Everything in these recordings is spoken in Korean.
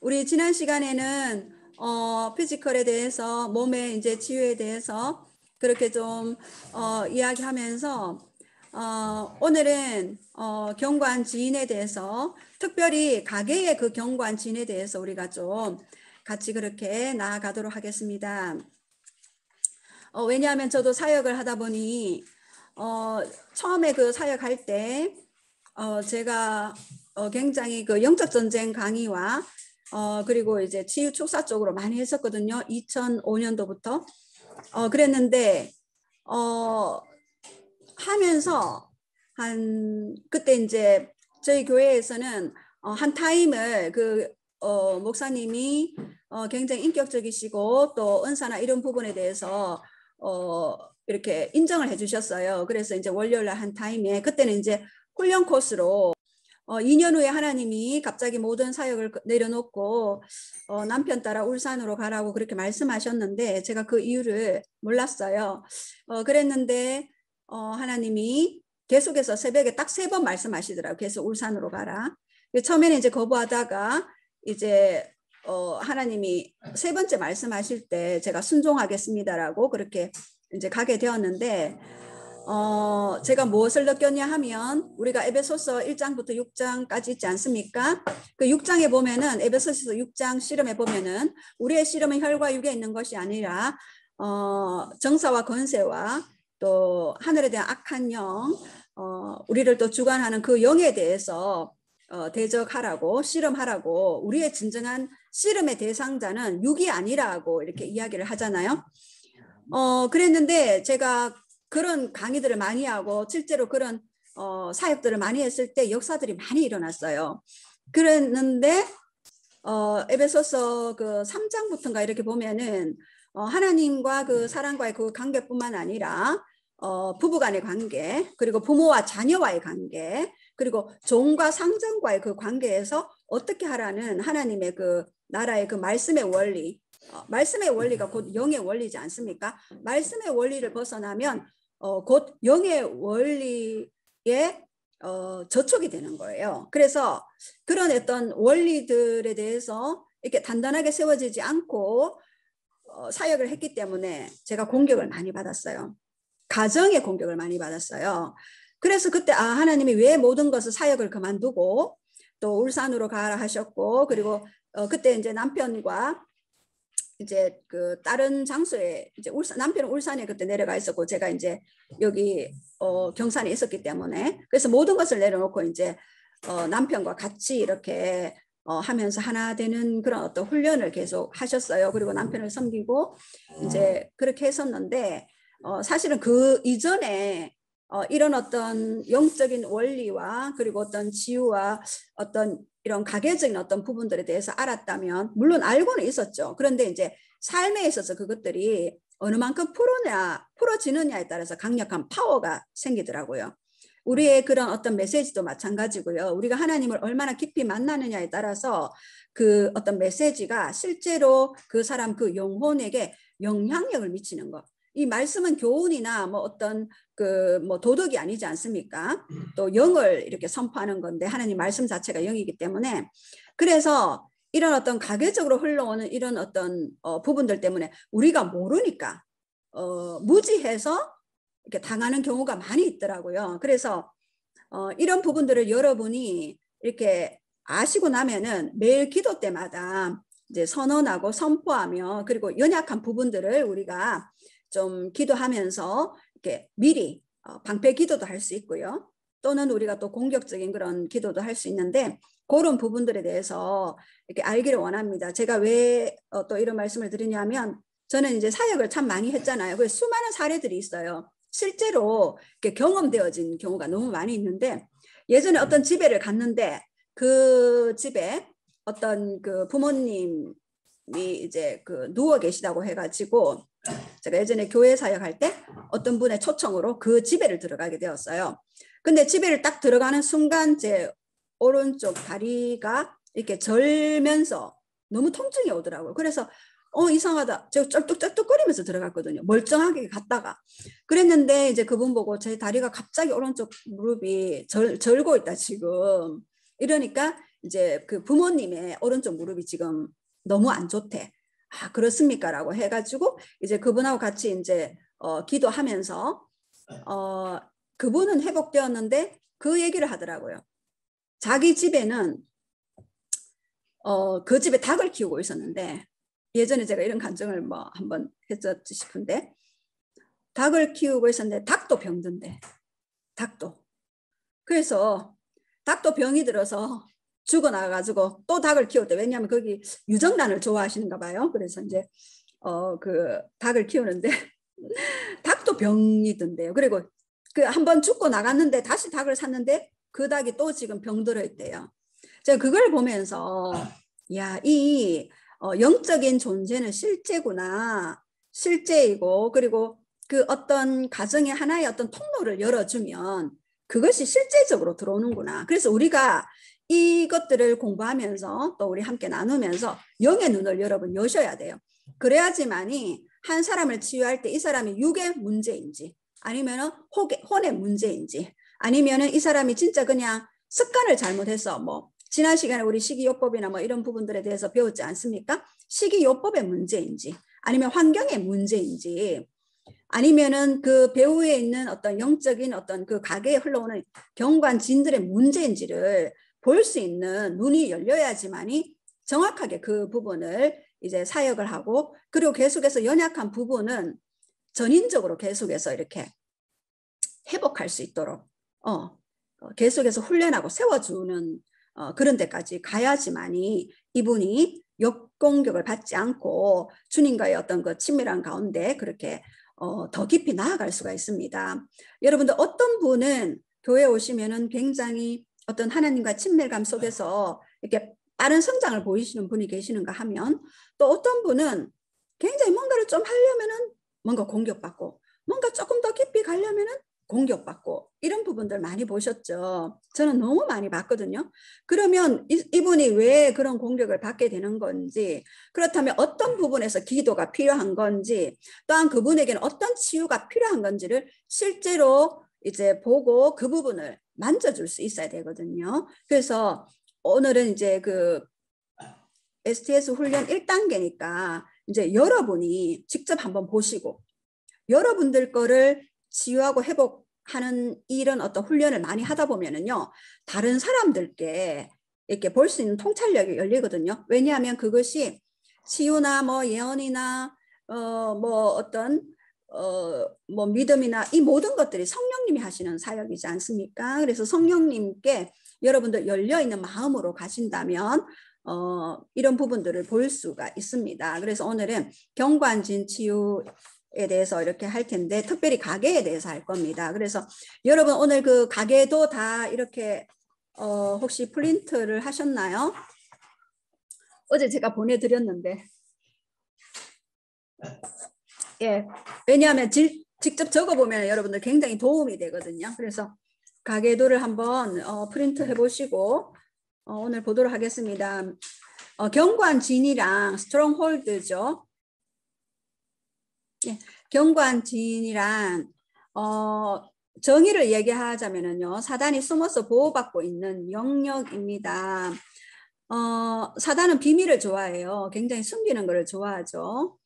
우리 지난 시간에는 피지컬에 대해서 몸의 이제 치유에 대해서 그렇게 좀 이야기하면서 오늘은 경관 지인에 대해서 특별히 가게의 그 경관 지인에 대해서 우리가 좀 같이 그렇게 나아가도록 하겠습니다. 왜냐하면 저도 사역을 하다 보니 처음에 그 사역할 때 제가 굉장히 그 영적 전쟁 강의와 그리고 이제 치유 축사 쪽으로 많이 했었거든요. 2005년도부터 그랬는데 하면서 그때 이제 저희 교회에서는 한 타임을 그 목사님이 굉장히 인격적이시고 또 은사나 이런 부분에 대해서 이렇게 인정을 해주셨어요. 그래서 이제 월요일 날 한 타임에 그때는 이제 훈련 코스로 2년 후에 하나님이 갑자기 모든 사역을 내려놓고 남편 따라 울산으로 가라고 그렇게 말씀하셨는데 제가 그 이유를 몰랐어요. 그랬는데 하나님이 계속해서 새벽에 딱 3번 말씀하시더라고요. 계속 울산으로 가라. 처음에는 이제 거부하다가 이제 하나님이 3번째 말씀하실 때 제가 순종하겠습니다라고 그렇게 이제 가게 되었는데 제가 무엇을 느꼈냐 하면 우리가 에베소서 1장부터 6장까지 있지 않습니까? 그 6장에 보면은 에베소서 6장 씨름에 보면은 우리의 씨름은 혈과 육에 있는 것이 아니라 정사와 권세와 또 하늘에 대한 악한 영 우리를 또 주관하는 그 영에 대해서 대적하라고 씨름하라고 우리의 진정한 씨름의 대상자는 육이 아니라고 이렇게 이야기를 하잖아요. 그랬는데 제가 그런 강의들을 많이 하고 실제로 그런 사역들을 많이 했을 때 역사들이 많이 일어났어요. 그랬는데 에베소서 그 3장부터인가 이렇게 보면은 하나님과 그 사람과의 그 관계뿐만 아니라 부부간의 관계, 그리고 부모와 자녀와의 관계, 그리고 종과 상전과의 그 관계에서 어떻게 하라는 하나님의 그 나라의 그 말씀의 원리, 말씀의 원리가 곧 영의 원리지 않습니까? 말씀의 원리를 벗어나면 곧 영의 원리에 저촉이 되는 거예요. 그래서 그런 어떤 원리들에 대해서 이렇게 단단하게 세워지지 않고 사역을 했기 때문에 제가 공격을 많이 받았어요. 가정의 공격을 많이 받았어요. 그래서 그때 하나님이 왜 모든 것을 사역을 그만두고 또 울산으로 가라 하셨고 그리고 그때 이제 남편과 이제 그 다른 장소에 이제 남편은 울산에 그때 내려가 있었고 제가 이제 여기 경산에 있었기 때문에 그래서 모든 것을 내려놓고 이제 남편과 같이 이렇게 하면서 하나 되는 그런 어떤 훈련을 계속 하셨어요. 그리고 남편을 섬기고 이제 그렇게 했었는데 사실은 그 이전에 이런 어떤 영적인 원리와 그리고 어떤 치유와 어떤 이런 가계적인 어떤 부분들에 대해서 알았다면 물론 알고는 있었죠. 그런데 이제 삶에 있어서 그것들이 어느 만큼 풀어지느냐에 따라서 강력한 파워가 생기더라고요. 우리의 그런 어떤 메시지도 마찬가지고요. 우리가 하나님을 얼마나 깊이 만나느냐에 따라서 그 어떤 메시지가 실제로 그 사람 그 영혼에게 영향력을 미치는 것. 이 말씀은 교훈이나 뭐 어떤 그 뭐 도덕이 아니지 않습니까? 또 영을 이렇게 선포하는 건데 하나님 말씀 자체가 영이기 때문에 그래서 이런 어떤 가계적으로 흘러오는 이런 어떤 부분들 때문에 우리가 모르니까 무지해서 이렇게 당하는 경우가 많이 있더라고요. 그래서 이런 부분들을 여러분이 이렇게 아시고 나면은 매일 기도 때마다 이제 선언하고 선포하며 그리고 연약한 부분들을 우리가 좀 기도하면서 이렇게 미리 방패 기도도 할 수 있고요. 또는 우리가 또 공격적인 그런 기도도 할 수 있는데 그런 부분들에 대해서 이렇게 알기를 원합니다. 제가 왜 또 이런 말씀을 드리냐면 저는 이제 사역을 참 많이 했잖아요. 그래서 수많은 사례들이 있어요. 실제로 이렇게 경험되어진 경우가 너무 많이 있는데 예전에 어떤 집에를 갔는데 그 집에 어떤 그 부모님이 이제 그 누워 계시다고 해가지고 제가 예전에 교회 사역할 때 어떤 분의 초청으로 그 집에를 들어가게 되었어요. 근데 집에를 딱 들어가는 순간 제 오른쪽 다리가 이렇게 절면서 너무 통증이 오더라고요. 그래서 이상하다. 제가 쩔뚝쩔뚝거리면서 들어갔거든요. 멀쩡하게 갔다가. 그랬는데 이제 그분 보고 제 다리가 갑자기 오른쪽 무릎이 절고 있다 지금. 이러니까 이제 그 부모님의 오른쪽 무릎이 지금 너무 안 좋대. 아, 그렇습니까? 라고 해가지고 이제 그분하고 같이 이제 기도하면서 그분은 회복되었는데 그 얘기를 하더라고요. 자기 집에는 그 집에 닭을 키우고 있었는데, 예전에 제가 이런 간증을 뭐 한번 했었지 싶은데, 닭을 키우고 있었는데 닭도 병든대. 닭도. 그래서 닭도 병이 들어서 죽어나가가지고 또 닭을 키웠대. 왜냐하면 거기 유정란을 좋아하시는가 봐요. 그래서 이제 그 닭을 키우는데 닭도 병이 든대요. 그리고 그 한번 죽고 나갔는데 다시 닭을 샀는데 그 닭이 또 지금 병들어 있대요. 제가 그걸 보면서 야, 이 영적인 존재는 실제구나. 실제이고, 그리고 그 어떤 가정의 하나의 어떤 통로를 열어주면 그것이 실제적으로 들어오는구나. 그래서 우리가 이것들을 공부하면서 또 우리 함께 나누면서 영의 눈을 여러분 여셔야 돼요. 그래야지만이 한 사람을 치유할 때 이 사람이 육의 문제인지 아니면 혼의 문제인지 아니면 이 사람이 진짜 그냥 습관을 잘못해서 뭐 지난 시간에 우리 식이요법이나 뭐 이런 부분들에 대해서 배웠지 않습니까? 식이요법의 문제인지 아니면 환경의 문제인지 아니면은 그 배후에 있는 어떤 영적인 어떤 그 가게에 흘러오는 경관진들의 문제인지를 볼 수 있는 눈이 열려야지만이 정확하게 그 부분을 이제 사역을 하고 그리고 계속해서 연약한 부분은 전인적으로 계속해서 이렇게 회복할 수 있도록 계속해서 훈련하고 세워주는 그런 데까지 가야지만이 이분이 역공격을 받지 않고 주님과의 어떤 그 친밀한 가운데 그렇게 더 깊이 나아갈 수가 있습니다. 여러분들 어떤 분은 교회에 오시면은 굉장히 어떤 하나님과 친밀감 속에서 이렇게 빠른 성장을 보이시는 분이 계시는가 하면 또 어떤 분은 굉장히 뭔가를 좀 하려면은 뭔가 공격받고 뭔가 조금 더 깊이 가려면은 공격받고 이런 부분들 많이 보셨죠? 저는 너무 많이 봤거든요. 그러면 이분이 왜 그런 공격을 받게 되는 건지 그렇다면 어떤 부분에서 기도가 필요한 건지 또한 그분에게는 어떤 치유가 필요한 건지를 실제로 이제 보고 그 부분을 만져줄 수 있어야 되거든요. 그래서 오늘은 이제 그 STS 훈련 1단계니까 이제 여러분이 직접 한번 보시고 여러분들 거를 치유하고 회복하는 이런 어떤 훈련을 많이 하다 보면은요, 다른 사람들께 이렇게 볼 수 있는 통찰력이 열리거든요. 왜냐하면 그것이 치유나 뭐 예언이나 뭐 어떤 뭐 믿음이나 이 모든 것들이 성령님이 하시는 사역이지 않습니까? 그래서 성령님께 여러분들 열려 있는 마음으로 가신다면 이런 부분들을 볼 수가 있습니다. 그래서 오늘은 경관진 치유에 대해서 이렇게 할 텐데 특별히 가게에 대해서 할 겁니다. 그래서 여러분 오늘 그 가게도 다 이렇게 혹시 프린트를 하셨나요? 어제 제가 보내드렸는데 예, 왜냐하면 직접 적어보면 여러분들 굉장히 도움이 되거든요. 그래서 가계도를 한번 프린트 해보시고 오늘 보도록 하겠습니다. 경관진이랑 스트롱홀드죠. 예, 경관진이란 정의를 얘기하자면은요, 사단이 숨어서 보호받고 있는 영역입니다. 사단은 비밀을 좋아해요. 굉장히 숨기는 것을 좋아하죠.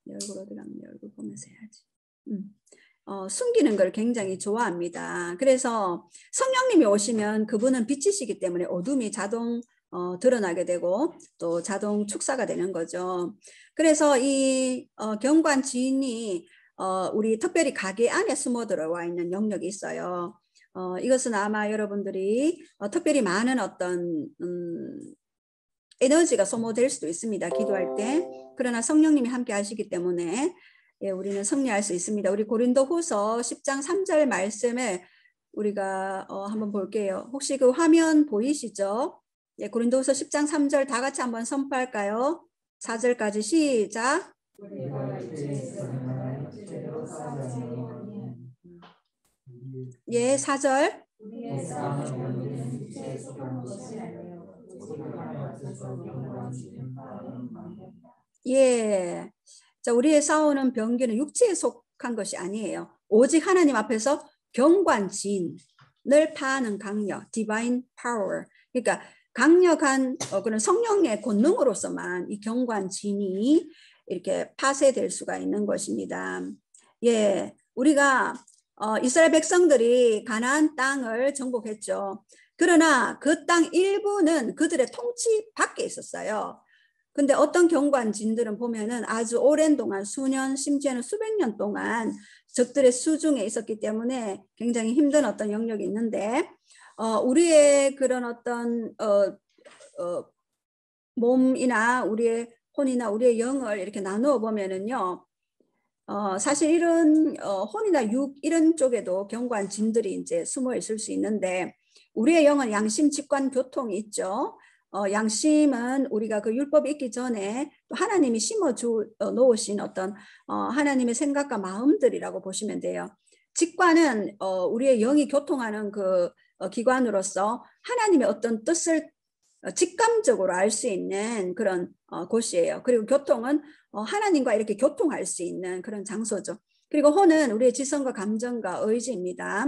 얼굴 어디 갔니? 얼굴 보면서 해야지. 숨기는 걸 굉장히 좋아합니다. 그래서 성령님이 오시면 그분은 빛이시기 때문에 어둠이 자동 드러나게 되고 또 자동 축사가 되는 거죠. 그래서 이 경관진이 우리 특별히 가게 안에 숨어 들어와 있는 영역이 있어요. 이것은 아마 여러분들이 특별히 많은 어떤 에너지가 소모될 수도 있습니다. 기도할 때. 그러나 성령님이 함께 하시기 때문에 예, 우리는 승리할 수 있습니다. 우리 고린도후서 10장 3절 말씀을 우리가 한번 볼게요. 혹시 그 화면 보이시죠? 예, 고린도후서 10장 3절 다 같이 한번 선포할까요? 4절까지 시작. 예, 4절. 예. 자, 우리의 싸우는 병기는 육체에 속한 것이 아니에요. 오직 하나님 앞에서 경관진을 파하는 강력, divine power. 그러니까 강력한 그런 성령의 권능으로서만 이 경관진이 이렇게 파쇄될 수가 있는 것입니다. 예, 우리가 이스라엘 백성들이 가나안 땅을 정복했죠. 그러나 그 땅 일부는 그들의 통치 밖에 있었어요. 근데 어떤 경관진들은 보면은 아주 오랜 동안 수년, 심지어는 수백 년 동안 적들의 수중에 있었기 때문에 굉장히 힘든 어떤 영역이 있는데, 우리의 그런 어떤 몸이나 우리의 혼이나 우리의 영을 이렇게 나누어 보면은요, 사실 이런 혼이나 육 이런 쪽에도 경관진들이 이제 숨어 있을 수 있는데, 우리의 영은 양심, 직관, 교통이 있죠. 양심은 우리가 그 율법이 있기 전에 또 하나님이 심어 놓으신 어떤 하나님의 생각과 마음들이라고 보시면 돼요. 직관은 우리의 영이 교통하는 그 기관으로서 하나님의 어떤 뜻을 직감적으로 알 수 있는 그런 곳이에요. 그리고 교통은 하나님과 이렇게 교통할 수 있는 그런 장소죠. 그리고 혼은 우리의 지성과 감정과 의지입니다.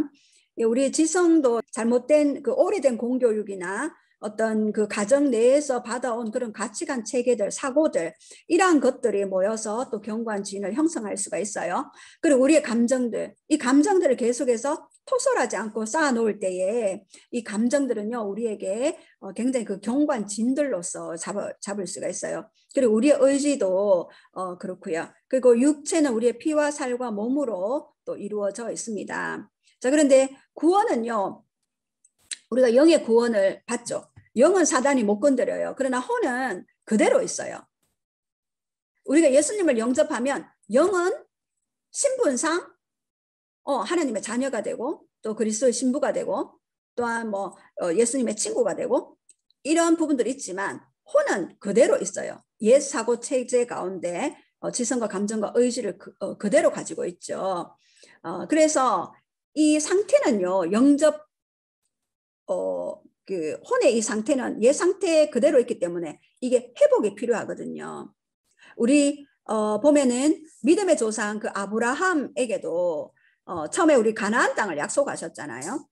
우리의 지성도 잘못된 그 오래된 공교육이나 어떤 그 가정 내에서 받아온 그런 가치관 체계들, 사고들, 이러한 것들이 모여서 또 경관진을 형성할 수가 있어요. 그리고 우리의 감정들, 이 감정들을 계속해서 토설하지 않고 쌓아놓을 때에 이 감정들은요, 우리에게 굉장히 그 경관진들로서 잡을 수가 있어요. 그리고 우리의 의지도 그렇고요. 그리고 육체는 우리의 피와 살과 몸으로 또 이루어져 있습니다. 자, 그런데 구원은요, 우리가 영의 구원을 받죠. 영은 사단이 못 건드려요. 그러나 혼은 그대로 있어요. 우리가 예수님을 영접하면 영은 신분상 하나님의 자녀가 되고 또 그리스도의 신부가 되고 또한 뭐 예수님의 친구가 되고 이런 부분들이 있지만 혼은 그대로 있어요. 옛 사고 체제 가운데 지성과 감정과 의지를 그대로 가지고 있죠. 그래서 이 상태는요, 영접 그 혼의 이 상태는 옛 상태 그대로 있기 때문에 이게 회복이 필요하거든요. 우리 보면은 믿음의 조상 그 아브라함에게도 처음에 우리 가나안 땅을 약속하셨잖아요.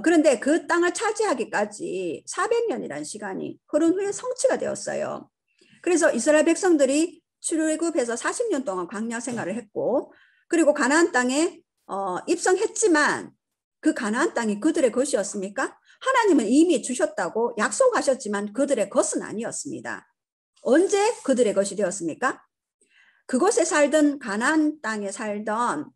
그런데 그 땅을 차지하기까지 400년이라는 시간이 흐른 후에 성취가 되었어요. 그래서 이스라엘 백성들이 출애굽해서 40년 동안 광야 생활을 했고, 그리고 가나안 땅에 입성했지만 그 가나안 땅이 그들의 것이었습니까? 하나님은 이미 주셨다고 약속하셨지만 그들의 것은 아니었습니다. 언제 그들의 것이 되었습니까? 그곳에 살던 가나안 땅에 살던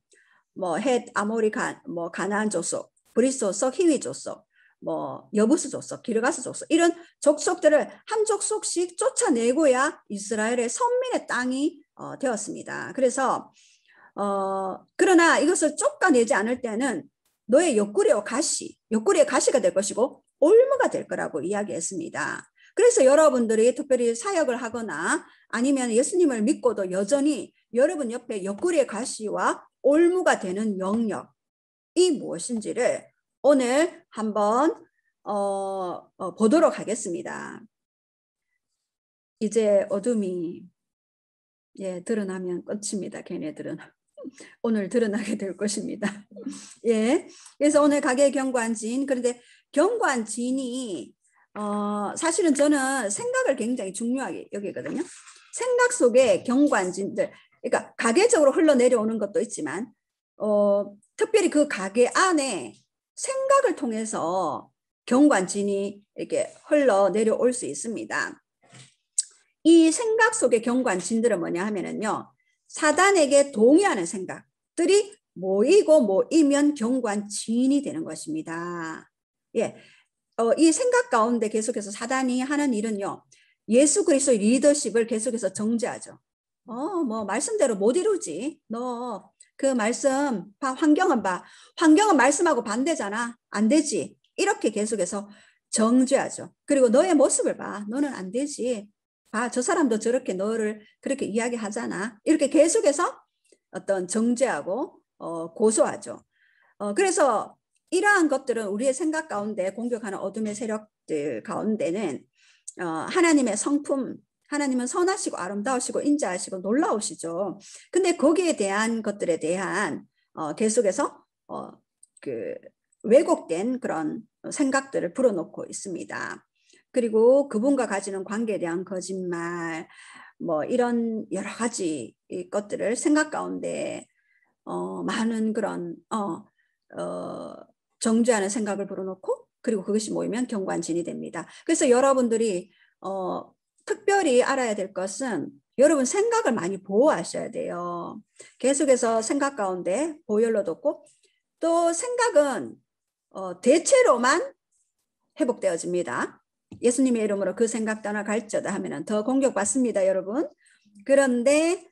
뭐 헷, 아모리, 뭐 가나안 족속, 브리스 족속, 히위 족속, 뭐 여부스 족속, 기르가스 족속 이런 족속들을 한 족속씩 쫓아내고야 이스라엘의 선민의 땅이 되었습니다. 그래서 그러나 이것을 쫓아내지 않을 때는 너의 옆구리와 옆구리의 가시가 될 것이고 올무가 될 거라고 이야기했습니다. 그래서 여러분들이 특별히 사역을 하거나 아니면 예수님을 믿고도 여전히 여러분 옆에 옆구리의 가시와 올무가 되는 영역이 무엇인지를 오늘 한번 보도록 하겠습니다. 이제 어둠이 드러나면 끝입니다. 걔네들은. 오늘 드러나게 될 것입니다. 예. 그래서 오늘 가게 경관진. 그런데 경관진이 사실은 저는 생각을 굉장히 중요하게 여기거든요. 생각 속에 경관진들, 그러니까 가계적으로 흘러내려오는 것도 있지만 특별히 그 가계 안에 생각을 통해서 경관진이 이렇게 흘러내려올 수 있습니다. 이 생각 속의 경관진들은 뭐냐 하면은요, 사단에게 동의하는 생각들이 모이면 경관진이 되는 것입니다. 예, 이 생각 가운데 계속해서 사단이 하는 일은요, 예수 그리스도의 리더십을 계속해서 정죄하죠. 뭐 말씀대로 못 이루지. 너 그 말씀 봐, 환경은 말씀하고 반대잖아. 안 되지. 이렇게 계속해서 정죄하죠. 그리고 너의 모습을 봐. 너는 안 되지. 저 사람도 저렇게 너를 그렇게 이야기하잖아. 이렇게 계속해서 어떤 정죄하고 고소하죠. 그래서 이러한 것들은 우리의 생각 가운데 공격하는 어둠의 세력들 가운데는 하나님의 성품, 하나님은 선하시고 아름다우시고 인자하시고 놀라우시죠. 근데 거기에 대한 것들에 대한 계속해서 그 왜곡된 그런 생각들을 불어넣고 있습니다. 그리고 그분과 가지는 관계에 대한 거짓말, 뭐 이런 여러 가지 것들을 생각 가운데 많은 그런 정죄하는 생각을 불어넣고, 그리고 그것이 모이면 경관진이 됩니다. 그래서 여러분들이 특별히 알아야 될 것은 여러분 생각을 많이 보호하셔야 돼요. 계속해서 생각 가운데 보혈로 덮고, 또 생각은 대체로만 회복되어집니다. 예수님의 이름으로 그 생각 떠나 갈지어다 하면 더 공격받습니다, 여러분. 그런데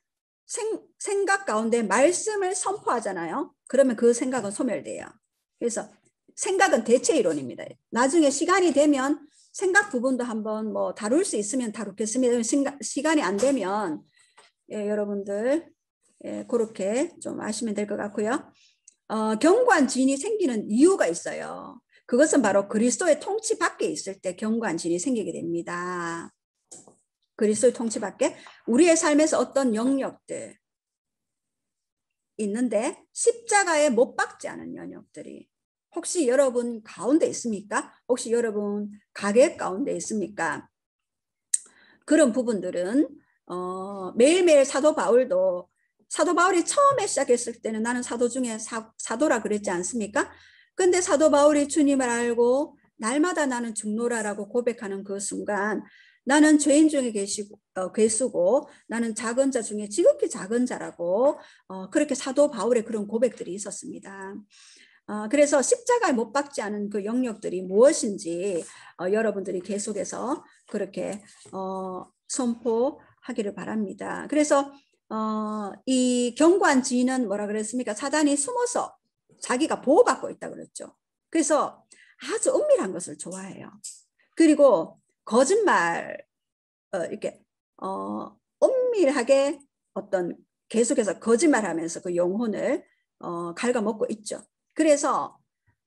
생각 가운데 말씀을 선포하잖아요. 그러면 그 생각은 소멸돼요. 그래서 생각은 대체 이론입니다. 나중에 시간이 되면 생각 부분도 한번 뭐 다룰 수 있으면 다루겠습니다. 시간이 안 되면 여러분들 그렇게 좀 아시면 될 것 같고요. 경관진이 생기는 이유가 있어요. 그것은 바로 그리스도의 통치 밖에 있을 때 경관진이 생기게 됩니다. 그리스도의 통치 밖에 우리의 삶에서 어떤 영역들 있는데 십자가에 못 박지 않은 영역들이 혹시 여러분 가운데 있습니까? 혹시 여러분 가게 가운데 있습니까? 그런 부분들은 매일매일 사도 바울이 처음에 시작했을 때는 나는 사도 중에 사도라 그랬지 않습니까? 근데 사도 바울이 주님을 알고 날마다 나는 죽노라라고 고백하는 그 순간 나는 죄인 중에 괴수고 나는 작은 자 중에 지극히 작은 자라고 그렇게 사도 바울의 그런 고백들이 있었습니다. 그래서 십자가에 못 박지 않은 그 영역들이 무엇인지 여러분들이 계속해서 그렇게 선포하기를 바랍니다. 그래서 이 경관지는 뭐라 그랬습니까? 사단이 숨어서 자기가 보호받고 있다고 그랬죠. 그래서 아주 은밀한 것을 좋아해요. 그리고 거짓말 이렇게 은밀하게 어떤 계속해서 거짓말하면서 그 영혼을 갉아먹고 있죠. 그래서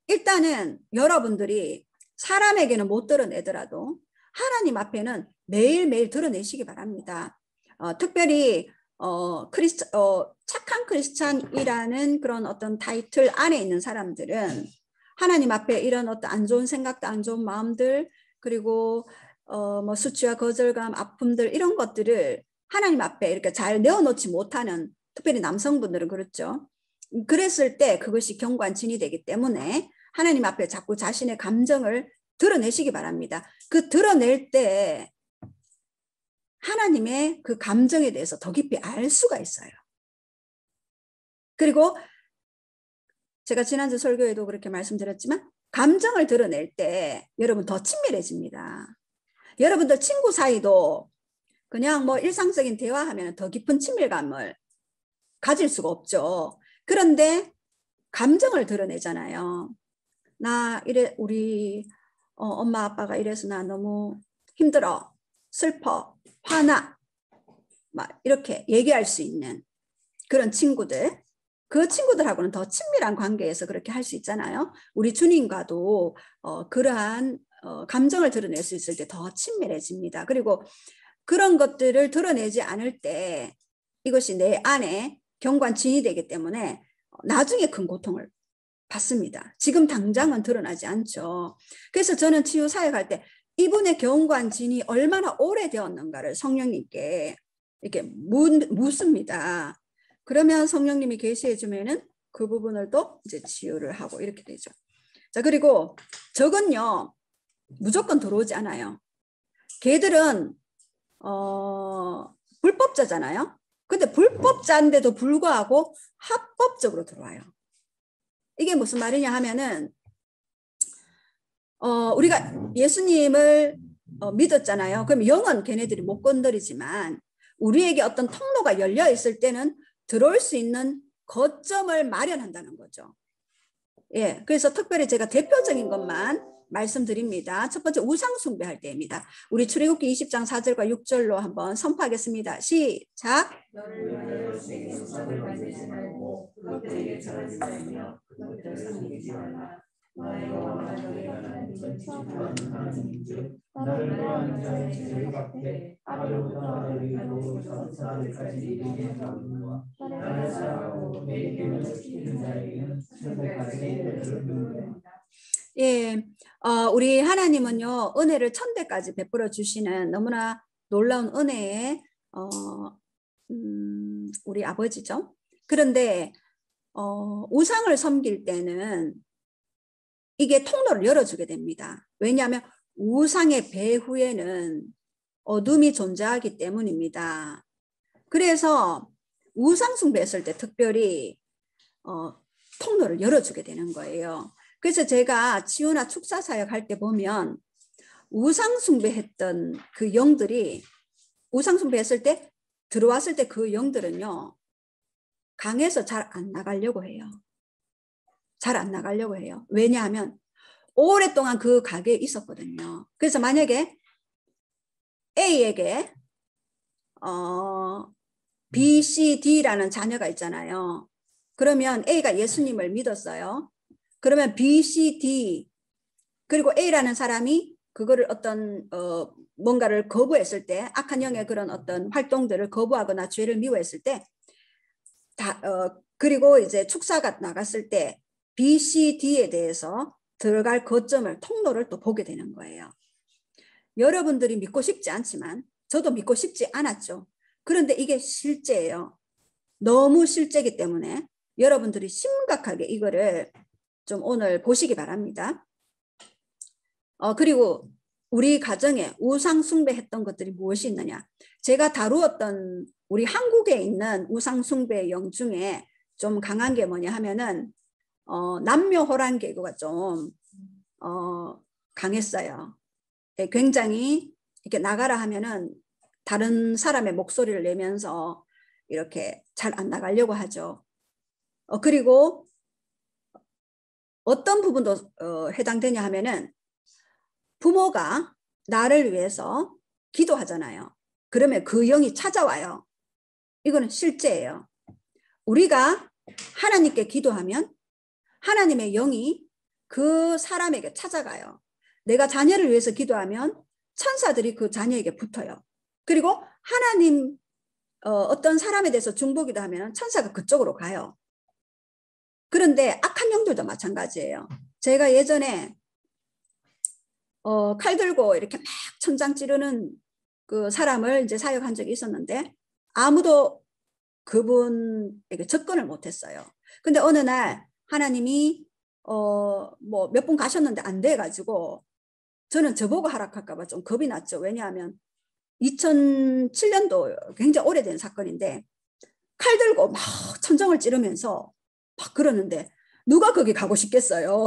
일단은 여러분들이 사람에게는 못 드러내더라도 하나님 앞에는 매일매일 드러내시기 바랍니다. 특별히 착한 크리스찬이라는 그런 어떤 타이틀 안에 있는 사람들은 하나님 앞에 이런 어떤 안 좋은 생각도 안 좋은 마음들 그리고 뭐 수치와 거절감, 아픔들 이런 것들을 하나님 앞에 이렇게 잘 내어놓지 못하는 특별히 남성분들은 그렇죠. 그랬을 때 그것이 경관진이 되기 때문에 하나님 앞에 자꾸 자신의 감정을 드러내시기 바랍니다. 그 드러낼 때 하나님의 그 감정에 대해서 더 깊이 알 수가 있어요. 그리고 제가 지난주 설교에도 그렇게 말씀드렸지만 감정을 드러낼 때 여러분 더 친밀해집니다. 여러분들 친구 사이도 그냥 뭐 일상적인 대화하면 더 깊은 친밀감을 가질 수가 없죠. 그런데 감정을 드러내잖아요. 나 이래 우리 엄마 아빠가 이래서 나 너무 힘들어, 슬퍼, 화나 막 이렇게 얘기할 수 있는 그런 친구들, 그 친구들하고는 더 친밀한 관계에서 그렇게 할 수 있잖아요. 우리 주님과도 그러한 감정을 드러낼 수 있을 때 더 친밀해집니다. 그리고 그런 것들을 드러내지 않을 때 이것이 내 안에 경관진이 되기 때문에 나중에 큰 고통을 받습니다. 지금 당장은 드러나지 않죠. 그래서 저는 치유 사역할 때 이분의 경관진이 얼마나 오래되었는가를 성령님께 이렇게 묻습니다. 그러면 성령님이 계시해 주면은 그 부분을 또 이제 치유를 하고 이렇게 되죠. 자, 그리고 적은요 무조건 들어오지 않아요. 걔들은 불법자잖아요. 근데 불법자인데도 불구하고 합법적으로 들어와요. 이게 무슨 말이냐 하면은 우리가 예수님을 믿었잖아요. 그럼 영은 걔네들이 못 건드리지만 우리에게 어떤 통로가 열려 있을 때는 들어올 수 있는 거점을 마련한다는 거죠. 예, 그래서 특별히 제가 대표적인 것만 말씀드립니다. 첫 번째 우상 숭배할 때입니다. 우리 출애굽기 20장 4절과 6절로 한번 선포하겠습니다. 시작. 예, 우리 하나님은요, 은혜를 천대까지 베풀어 주시는 너무나 놀라운 은혜의 우리 아버지죠. 그런데 우상을 섬길 때는 이게 통로를 열어주게 됩니다. 왜냐하면 우상의 배후에는 어둠이 존재하기 때문입니다. 그래서 우상 숭배했을 때 특별히 통로를 열어주게 되는 거예요. 그래서 제가 치유나 축사 사역 할 때 보면 우상 숭배했던 그 영들이 우상 숭배했을 때 들어왔을 때 그 영들은요, 강에서 잘 안 나가려고 해요. 잘 안 나가려고 해요. 왜냐하면 오랫동안 그 가게에 있었거든요. 그래서 만약에 A에게 B, C, D라는 자녀가 있잖아요. 그러면 A가 예수님을 믿었어요. 그러면 B, C, D 그리고 A라는 사람이 그거를 어떤 뭔가를 거부했을 때 악한 영의 그런 어떤 활동들을 거부하거나 죄를 미워했을 때 그리고 이제 축사가 나갔을 때 B, C, D에 대해서 들어갈 거점을 통로를 또 보게 되는 거예요. 여러분들이 믿고 싶지 않지만 저도 믿고 싶지 않았죠. 그런데 이게 실제예요. 너무 실제이기 때문에 여러분들이 심각하게 이거를 좀 오늘 보시기 바랍니다. 그리고 우리 가정에 우상 숭배했던 것들이 무엇이 있느냐. 제가 다루었던 우리 한국에 있는 우상 숭배의 영 중에 좀 강한 게 뭐냐 하면은 남묘호란 계교가 좀 강했어요. 굉장히 이렇게 나가라 하면은 다른 사람의 목소리를 내면서 이렇게 잘 안 나가려고 하죠. 그리고 어떤 부분도 해당되냐 하면은 부모가 나를 위해서 기도하잖아요. 그러면 그 영이 찾아와요. 이거는 실제예요. 우리가 하나님께 기도하면 하나님의 영이 그 사람에게 찾아가요. 내가 자녀를 위해서 기도하면 천사들이 그 자녀에게 붙어요. 그리고 하나님 어떤 사람에 대해서 중보기도 하면 천사가 그쪽으로 가요. 그런데 악한 영들도 마찬가지예요. 제가 예전에 칼 들고 이렇게 막 천장 찌르는 그 사람을 이제 사역한 적이 있었는데 아무도 그분에게 접근을 못했어요. 근데 어느 날 하나님이 뭐 몇 분 가셨는데 안 돼가지고 저는 저보고 하락할까봐 좀 겁이 났죠. 왜냐하면 2007년도 굉장히 오래된 사건인데 칼 들고 막 천장을 찌르면서 막 그러는데 누가 거기 가고 싶겠어요.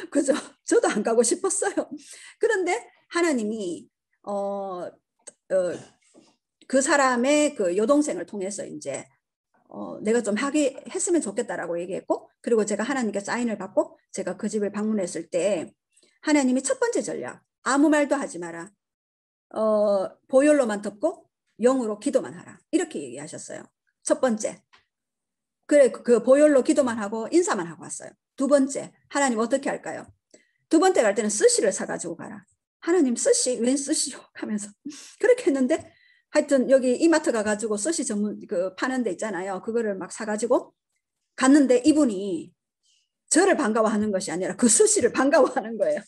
그죠? 저도 안 가고 싶었어요. 그런데 하나님이 그 사람의 그 여동생을 통해서 이제 내가 좀 하게 했으면 좋겠다라고 얘기했고, 그리고 제가 하나님께 사인을 받고 제가 그 집을 방문했을 때 하나님이 첫 번째 전략, 아무 말도 하지 마라. 보혈로만 덮고 영으로 기도만 하라. 이렇게 얘기하셨어요. 첫 번째. 그래, 그 보혈로 기도만 하고 인사만 하고 왔어요. 두 번째, 하나님 어떻게 할까요? 두 번째 갈 때는 스시를 사가지고 가라. 하나님 스시? 웬 스시요? 하면서 그렇게 했는데 하여튼 여기 이마트 가가지고 스시 전문 그 파는 데 있잖아요. 그거를 막 사가지고 갔는데 이분이 저를 반가워하는 것이 아니라 그 스시를 반가워하는 거예요.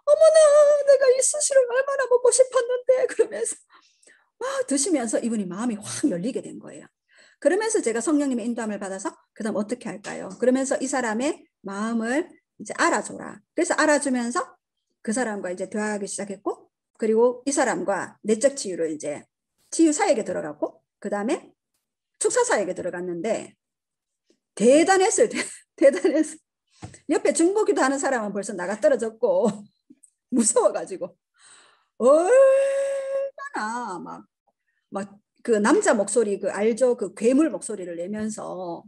어머나, 내가 이 스시를 얼마나 먹고 싶었는데 그러면서 막 드시면서 이분이 마음이 확 열리게 된 거예요. 그러면서 제가 성령님의 인도함을 받아서 그다음 어떻게 할까요? 그러면서 이 사람의 마음을 이제 알아줘라. 그래서 알아주면서 그 사람과 이제 대화하기 시작했고, 그리고 이 사람과 내적 치유로 이제 치유 사역에 들어갔고, 그 다음에 축사 사역에 들어갔는데 대단했어요. 대단했어요. 옆에 중보기도 하는 사람은 벌써 나가 떨어졌고 무서워가지고 얼마나 막 그 남자 목소리 그 알죠? 그 괴물 목소리를 내면서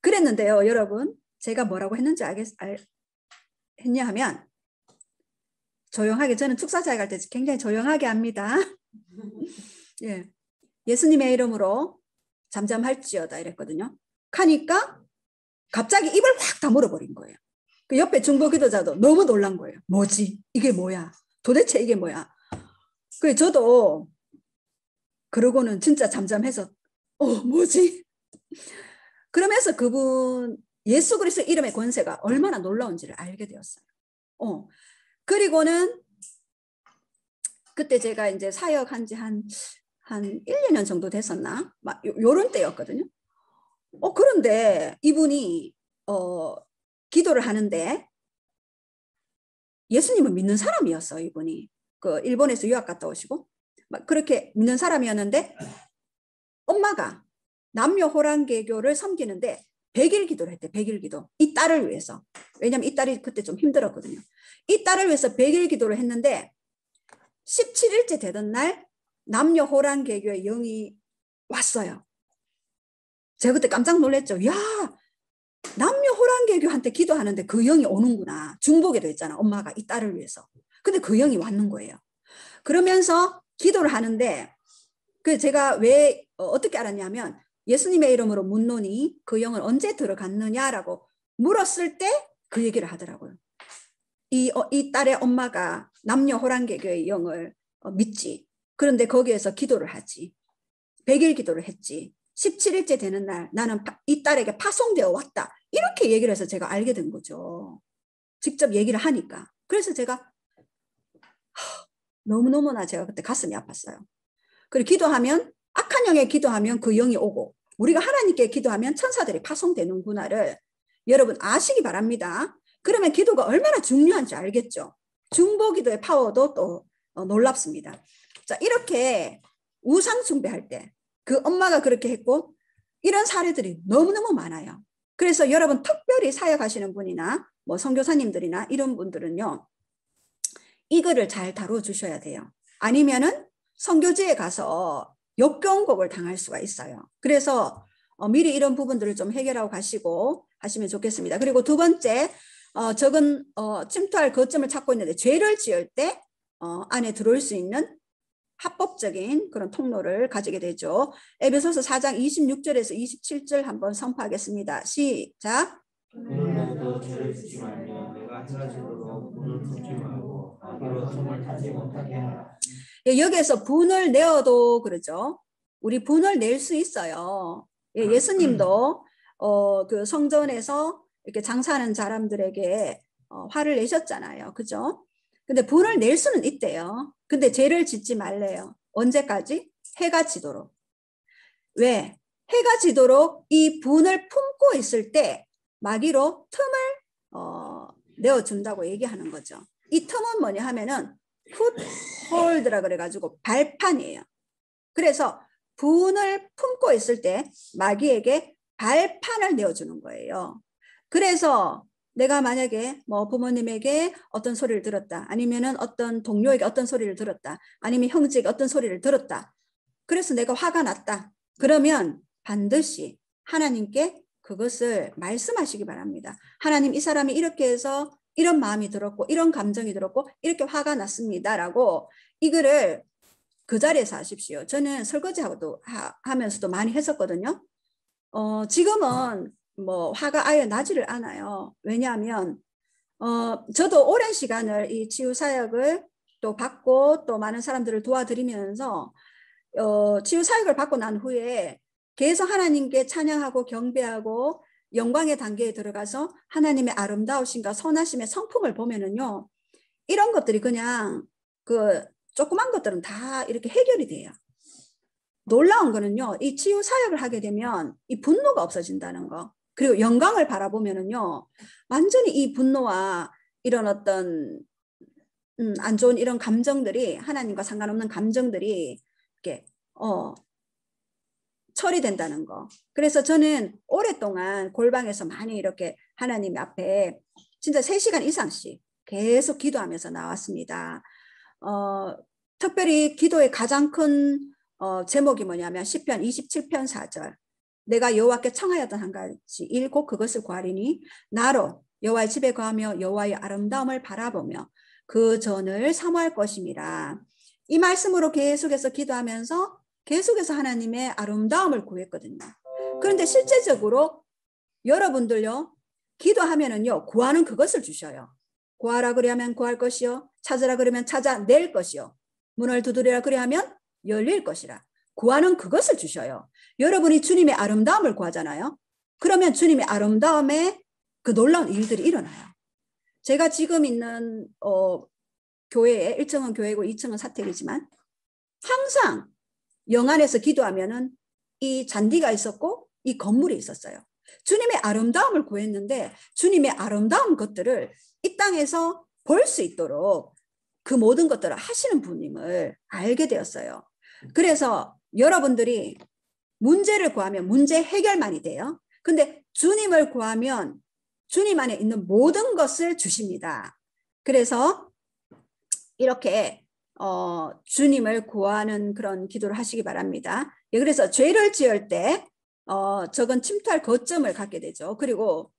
그랬는데요, 여러분. 제가 뭐라고 했는지 했냐 하면 조용하게, 저는 축사 사역 할 때 굉장히 조용하게 합니다. 예, 예수님의 이름으로 잠잠할지어다 이랬거든요. 하니까 갑자기 입을 확 다물어버린 거예요. 그 옆에 중보 기도자도 너무 놀란 거예요. 뭐지? 이게 뭐야? 도대체 이게 뭐야? 그래서 저도 그러고는 진짜 잠잠해서 뭐지? 그러면서 그분 예수 그리스도 이름의 권세가 얼마나 놀라운지를 알게 되었어요. 그리고는 그때 제가 이제 사역한 지 한 1, 2년 정도 됐었나? 막 요런 때였거든요. 그런데 이분이 기도를 하는데 예수님을 믿는 사람이었어. 이분이 그 일본에서 유학 갔다 오시고 막 그렇게 믿는 사람이었는데 엄마가 남녀 호랑개교를 섬기는데 100일 기도를 했대. 100일 기도. 이 딸을 위해서. 왜냐면 이 딸이 그때 좀 힘들었거든요. 이 딸을 위해서 100일 기도를 했는데 17일째 되던 날 남녀 호랑개교의 영이 왔어요. 제가 그때 깜짝 놀랐죠. 야, 남녀 호랑개교한테 기도하는데 그 영이 오는구나. 중보기도 했잖아. 엄마가 이 딸을 위해서. 근데 그 영이 왔는 거예요. 그러면서 기도를 하는데 그 제가 왜 어떻게 알았냐면 예수님의 이름으로 묻노니 그 영은 언제 들어갔느냐라고 물었을 때 그 얘기를 하더라고요. 이 딸의 엄마가 남녀 호랑개교의 영을 믿지. 그런데 거기에서 기도를 하지. 100일 기도를 했지. 17일째 되는 날 나는 이 딸에게 파송되어 왔다. 이렇게 얘기를 해서 제가 알게 된 거죠. 직접 얘기를 하니까. 그래서 제가 너무너무나 제가 그때 가슴이 아팠어요. 그리고 기도하면 악한 영에 기도하면 그 영이 오고 우리가 하나님께 기도하면 천사들이 파송되는구나를 여러분 아시기 바랍니다. 그러면 기도가 얼마나 중요한지 알겠죠. 중보기도의 파워도 또 놀랍습니다. 자, 이렇게 우상 숭배할 때 그 엄마가 그렇게 했고 이런 사례들이 너무너무 많아요. 그래서 여러분 특별히 사역하시는 분이나 뭐 선교사님들이나 이런 분들은요. 이거를 잘 다뤄주셔야 돼요. 아니면은 선교지에 가서 역경곡을 당할 수가 있어요. 그래서 미리 이런 부분들을 좀 해결하고 가시고 하시면 좋겠습니다. 그리고 두 번째, 적은 침투할 거점을 찾고 있는데 죄를 지을 때 안에 들어올 수 있는 합법적인 그런 통로를 가지게 되죠. 에베소서 4장 26절에서 27절 한번 선포하겠습니다. 시작. 너도 죄를 짓지 말며 내가 행하시도록 분을 품지 말고 마귀로 틈을 타지 못하게 하라. 여기에서 분을 내어도 그러죠. 우리 분을 낼 수 있어요. 예수님도 그 성전에서 이렇게 장사하는 사람들에게 화를 내셨잖아요. 그죠? 근데 분을 낼 수는 있대요. 근데 죄를 짓지 말래요. 언제까지? 해가 지도록. 왜? 해가 지도록 이 분을 품고 있을 때 마귀로 틈을 내어준다고 얘기하는 거죠. 이 틈은 뭐냐 하면은 풋홀드라 그래가지고 발판이에요. 그래서 분을 품고 있을 때 마귀에게 발판을 내어주는 거예요. 그래서 내가 만약에 뭐 부모님에게 어떤 소리를 들었다. 아니면은 어떤 동료에게 어떤 소리를 들었다. 아니면 형제에게 어떤 소리를 들었다. 그래서 내가 화가 났다. 그러면 반드시 하나님께 그것을 말씀하시기 바랍니다. 하나님, 이 사람이 이렇게 해서 이런 마음이 들었고 이런 감정이 들었고 이렇게 화가 났습니다라고 이거를 그 자리에서 하십시오. 저는 설거지하고도 하면서도 많이 했었거든요. 지금은 뭐 화가 아예 나지를 않아요. 왜냐하면 저도 오랜 시간을 이 치유 사역을 또 받고 또 많은 사람들을 도와드리면서 치유 사역을 받고 난 후에 계속 하나님께 찬양하고 경배하고 영광의 단계에 들어가서 하나님의 아름다우심과 선하심의 성품을 보면은요, 이런 것들이 그냥 그 조그만 것들은 다 이렇게 해결이 돼요. 놀라운 거는요, 이 치유 사역을 하게 되면 이 분노가 없어진다는 거. 그리고 영광을 바라보면은요, 완전히 이 분노와 이런 어떤 안 좋은 이런 감정들이 하나님과 상관없는 감정들이 이렇게 처리된다는 거. 그래서 저는 오랫동안 골방에서 많이 이렇게 하나님 앞에 진짜 3시간 이상씩 계속 기도하면서 나왔습니다. 특별히 기도의 가장 큰 제목이 뭐냐면 시편 27편 4절. 내가 여호와께 청하였던 한 가지 일 곧 그것을 구하리니 나로 여호와의 집에 거하며 여호와의 아름다움을 바라보며 그 전을 사모할 것임이라. 이 말씀으로 계속해서 기도하면서 계속해서 하나님의 아름다움을 구했거든요. 그런데 실제적으로 여러분들요, 기도하면은요, 구하는 그것을 주셔요. 구하라 그러면 구할 것이요, 찾으라 그러면 찾아낼 것이요, 문을 두드리라 그러면 열릴 것이라. 구하는 그것을 주셔요. 여러분이 주님의 아름다움을 구하잖아요. 그러면 주님의 아름다움에 그 놀라운 일들이 일어나요. 제가 지금 있는 교회에 1층은 교회고 2층은 사택이지만 항상 영안에서 기도하면은 이 잔디가 있었고 이 건물이 있었어요. 주님의 아름다움을 구했는데 주님의 아름다운 것들을 이 땅에서 볼 수 있도록 그 모든 것들을 하시는 분임을 알게 되었어요. 그래서 여러분들이 문제를 구하면 문제 해결만이 돼요. 근데 주님을 구하면 주님 안에 있는 모든 것을 주십니다. 그래서 이렇게 주님을 구하는 그런 기도를 하시기 바랍니다. 예, 그래서 죄를 지을 때 적은 침투할 거점을 갖게 되죠. 그리고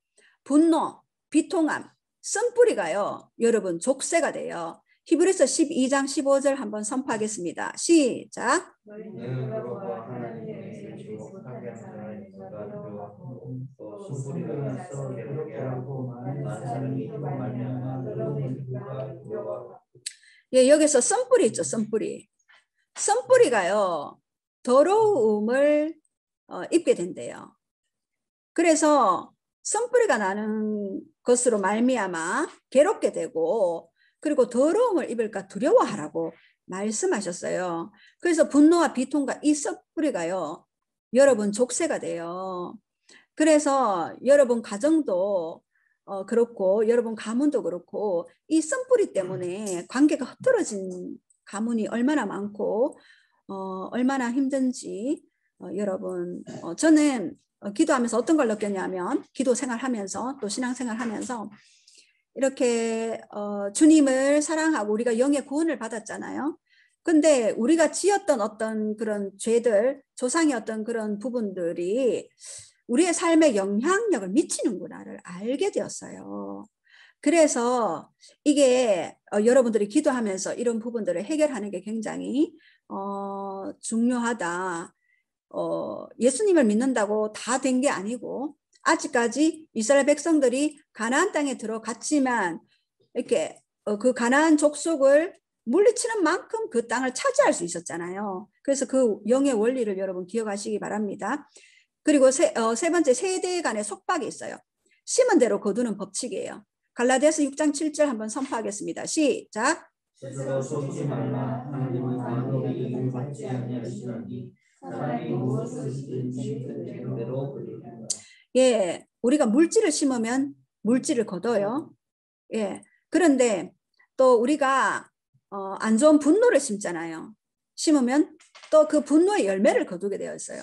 분노, 비통함, 쓴뿌리가요. 여러분 족쇄가 돼요. 히브리서 12장 15절 한번 선포하겠습니다. 시작. 예, 여기서 쓴뿌리 있죠. 쓴뿌리. 쓴뿌리가요. 더러움을 입게 된대요. 그래서 쓴뿌리가 나는 것으로 말미암아 괴롭게 되고 그리고 더러움을 입을까 두려워하라고 말씀하셨어요. 그래서 분노와 비통과 이 쓴뿌리가요. 여러분 족쇄가 돼요. 그래서 여러분 가정도 그렇고 여러분 가문도 그렇고 이 쓴뿌리 때문에 관계가 흐트러진 가문이 얼마나 많고 얼마나 힘든지 여러분 저는 기도하면서 어떤 걸 느꼈냐면 기도 생활하면서 또 신앙생활 하면서 이렇게 주님을 사랑하고 우리가 영의 구원을 받았잖아요. 근데 우리가 지었던 어떤 그런 죄들 조상의 어떤 그런 부분들이 우리의 삶에 영향력을 미치는구나를 알게 되었어요. 그래서 이게 여러분들이 기도하면서 이런 부분들을 해결하는 게 굉장히 중요하다. 예수님을 믿는다고 다 된 게 아니고 아직까지 이스라엘 백성들이 가나안 땅에 들어갔지만 이렇게 그 가나안 족속을 물리치는 만큼 그 땅을 차지할 수 있었잖아요. 그래서 그 영의 원리를 여러분 기억하시기 바랍니다. 그리고 세 번째 세대 간의 속박이 있어요. 심은 대로 거두는 법칙이에요. 갈라디아서 6장 7절 한번 선포하겠습니다. 시작. 스스로 속지 말라. 하나님은 만물이 이를 받지 아니하시나니 사람이 무엇을 심든지 그대로 거두리라. 예, 우리가 물질을 심으면 물질을 거둬요. 예, 그런데 또 우리가 안 좋은 분노를 심잖아요. 심으면 또 그 분노의 열매를 거두게 되어 있어요.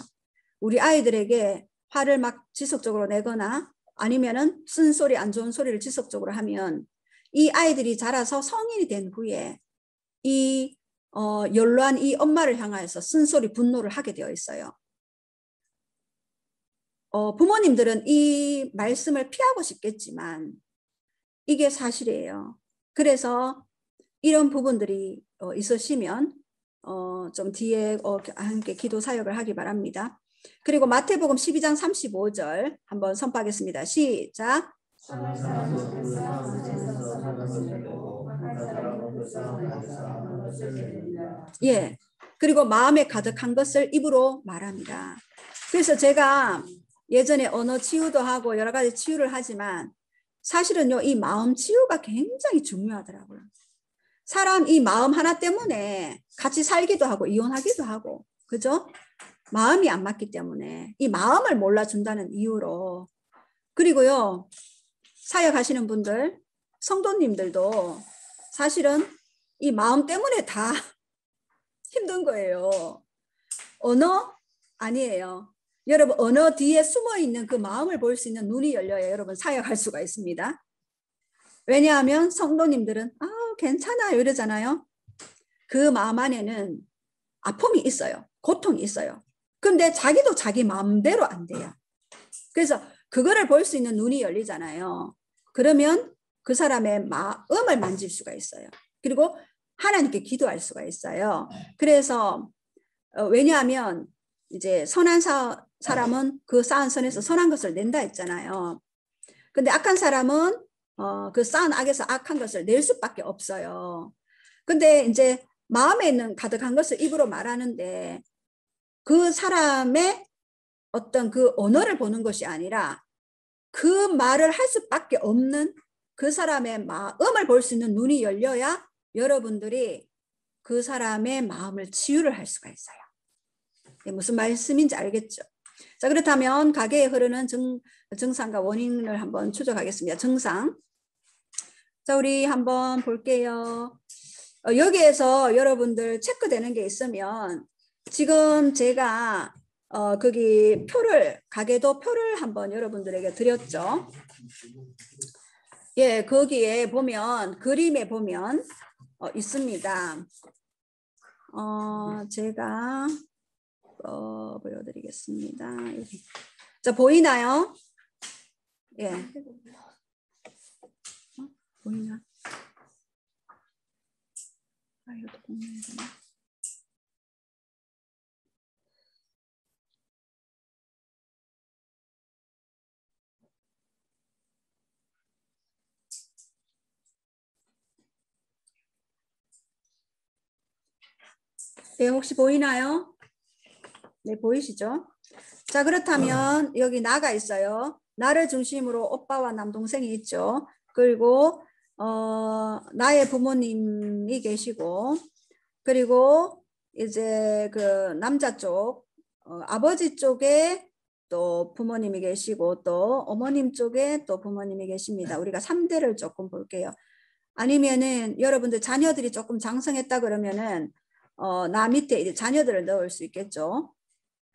우리 아이들에게 화를 막 지속적으로 내거나 아니면은 쓴소리 안 좋은 소리를 지속적으로 하면 이 아이들이 자라서 성인이 된 후에 이 연로한 이 엄마를 향하여서 쓴소리 분노를 하게 되어 있어요. 부모님들은 이 말씀을 피하고 싶겠지만 이게 사실이에요. 그래서 이런 부분들이 있으시면 좀 뒤에 함께 기도 사역을 하기 바랍니다. 그리고 마태복음 12장 35절 한번 선포하겠습니다. 시작. 예. 그리고 마음에 가득한 것을 입으로 말합니다. 그래서 제가 예전에 언어 치유도 하고 여러 가지 치유를 하지만 사실은요, 이 마음 치유가 굉장히 중요하더라고요. 사람 이 마음 하나 때문에 같이 살기도 하고 이혼하기도 하고, 그죠? 마음이 안 맞기 때문에 이 마음을 몰라준다는 이유로. 그리고요, 사역하시는 분들, 성도님들도 사실은 이 마음 때문에 다 힘든 거예요. 언어? 아니에요. 여러분 언어 뒤에 숨어있는 그 마음을 볼 수 있는 눈이 열려야 여러분 사역할 수가 있습니다. 왜냐하면 성도님들은 괜찮아요 이러잖아요. 그 마음 안에는 아픔이 있어요. 고통이 있어요. 근데 자기도 자기 마음대로 안 돼요. 그래서 그거를 볼 수 있는 눈이 열리잖아요. 그러면 그 사람의 마음을 만질 수가 있어요. 그리고 하나님께 기도할 수가 있어요. 그래서 왜냐하면 이제 선한 사람은 그 쌓은 선에서 선한 것을 낸다 했잖아요. 근데 악한 사람은 그 쌓은 악에서 악한 것을 낼 수밖에 없어요. 근데 이제 마음에 있는 가득한 것을 입으로 말하는데 그 사람의 어떤 그 언어를 보는 것이 아니라 그 말을 할 수밖에 없는 그 사람의 마음을 볼 수 있는 눈이 열려야 여러분들이 그 사람의 마음을 치유를 할 수가 있어요. 무슨 말씀인지 알겠죠? 자, 그렇다면 가게에 흐르는 증상과 원인을 한번 추적하겠습니다. 증상. 자, 우리 한번 볼게요. 여기에서 여러분들 체크되는 게 있으면 지금 제가 거기 가계도 표를 한번 여러분들에게 드렸죠. 예, 거기에 보면 그림에 보면 있습니다. 제가 보여드리겠습니다. 자, 보이나요? 예. 보이나? 이것도 공유해야 되나? 네, 혹시 보이나요? 네, 보이시죠? 자, 그렇다면 여기 나가 있어요. 나를 중심으로 오빠와 남동생이 있죠. 그리고 나의 부모님이 계시고, 그리고 이제 그 남자 쪽 아버지 쪽에 또 부모님이 계시고 또 어머님 쪽에 또 부모님이 계십니다. 우리가 3대를 조금 볼게요. 아니면은 여러분들 자녀들이 조금 장성했다 그러면은 나 밑에 이제 자녀들을 넣을 수 있겠죠.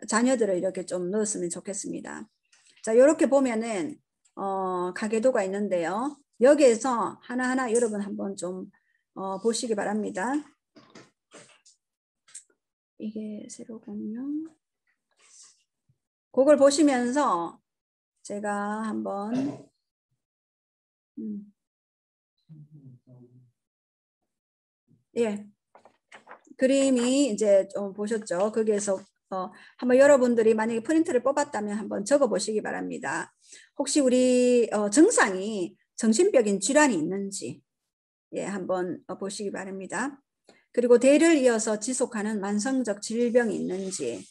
자녀들을 이렇게 좀 넣었으면 좋겠습니다. 자, 이렇게 보면은 가계도가 있는데요. 여기에서 하나하나 여러분 한번 좀 보시기 바랍니다. 이게 세로 공유. 그걸 보시면서 제가 한번 예, 그림이 이제 좀 보셨죠? 거기에서 한번 여러분들이 만약에 프린트를 뽑았다면 한번 적어 보시기 바랍니다. 혹시 우리 증상이 정신적인 질환이 있는지 예, 한번 보시기 바랍니다. 그리고 대를 이어서 지속하는 만성적 질병이 있는지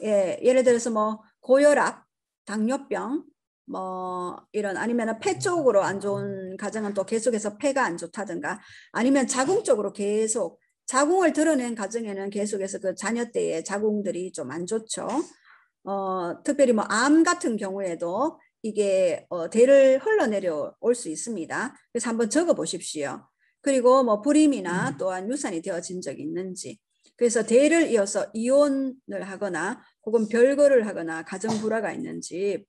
예, 예를 들어서 뭐 고혈압, 당뇨병 뭐 이런 아니면 폐 쪽으로 안 좋은 가정은 또 계속해서 폐가 안 좋다든가 아니면 자궁 쪽으로 계속 자궁을 드러낸 가정에는 계속해서 그 자녀 때의 자궁들이 좀 안 좋죠. 특별히 뭐 암 같은 경우에도 이게 대를 흘러내려 올 수 있습니다. 그래서 한번 적어 보십시오. 그리고 뭐 불임이나 또한 유산이 되어진 적이 있는지. 그래서 대를 이어서 이혼을 하거나 혹은 별거를 하거나 가정 불화가 있는지.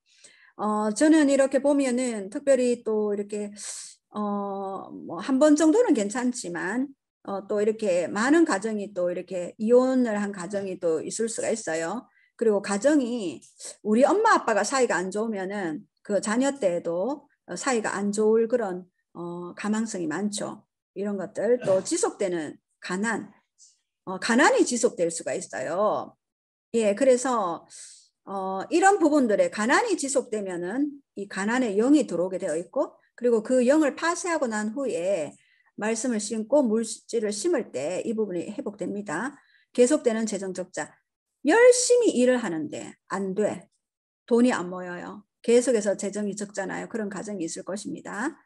저는 이렇게 보면은 특별히 또 이렇게 뭐 한 번 정도는 괜찮지만 또 이렇게 많은 가정이 또 이렇게 이혼을 한 가정이 또 있을 수가 있어요. 그리고 가정이 우리 엄마 아빠가 사이가 안 좋으면은 그 자녀 때에도 사이가 안 좋을 그런 가망성이 많죠. 이런 것들 또 지속되는 가난이 지속될 수가 있어요. 예, 그래서 이런 부분들에 가난이 지속되면은 이 가난의 영이 들어오게 되어 있고 그리고 그 영을 파쇄하고 난 후에 말씀을 심고 물질을 심을 때 이 부분이 회복됩니다. 계속되는 재정 적자. 열심히 일을 하는데 안 돼. 돈이 안 모여요. 계속해서 재정이 적잖아요. 그런 가정이 있을 것입니다.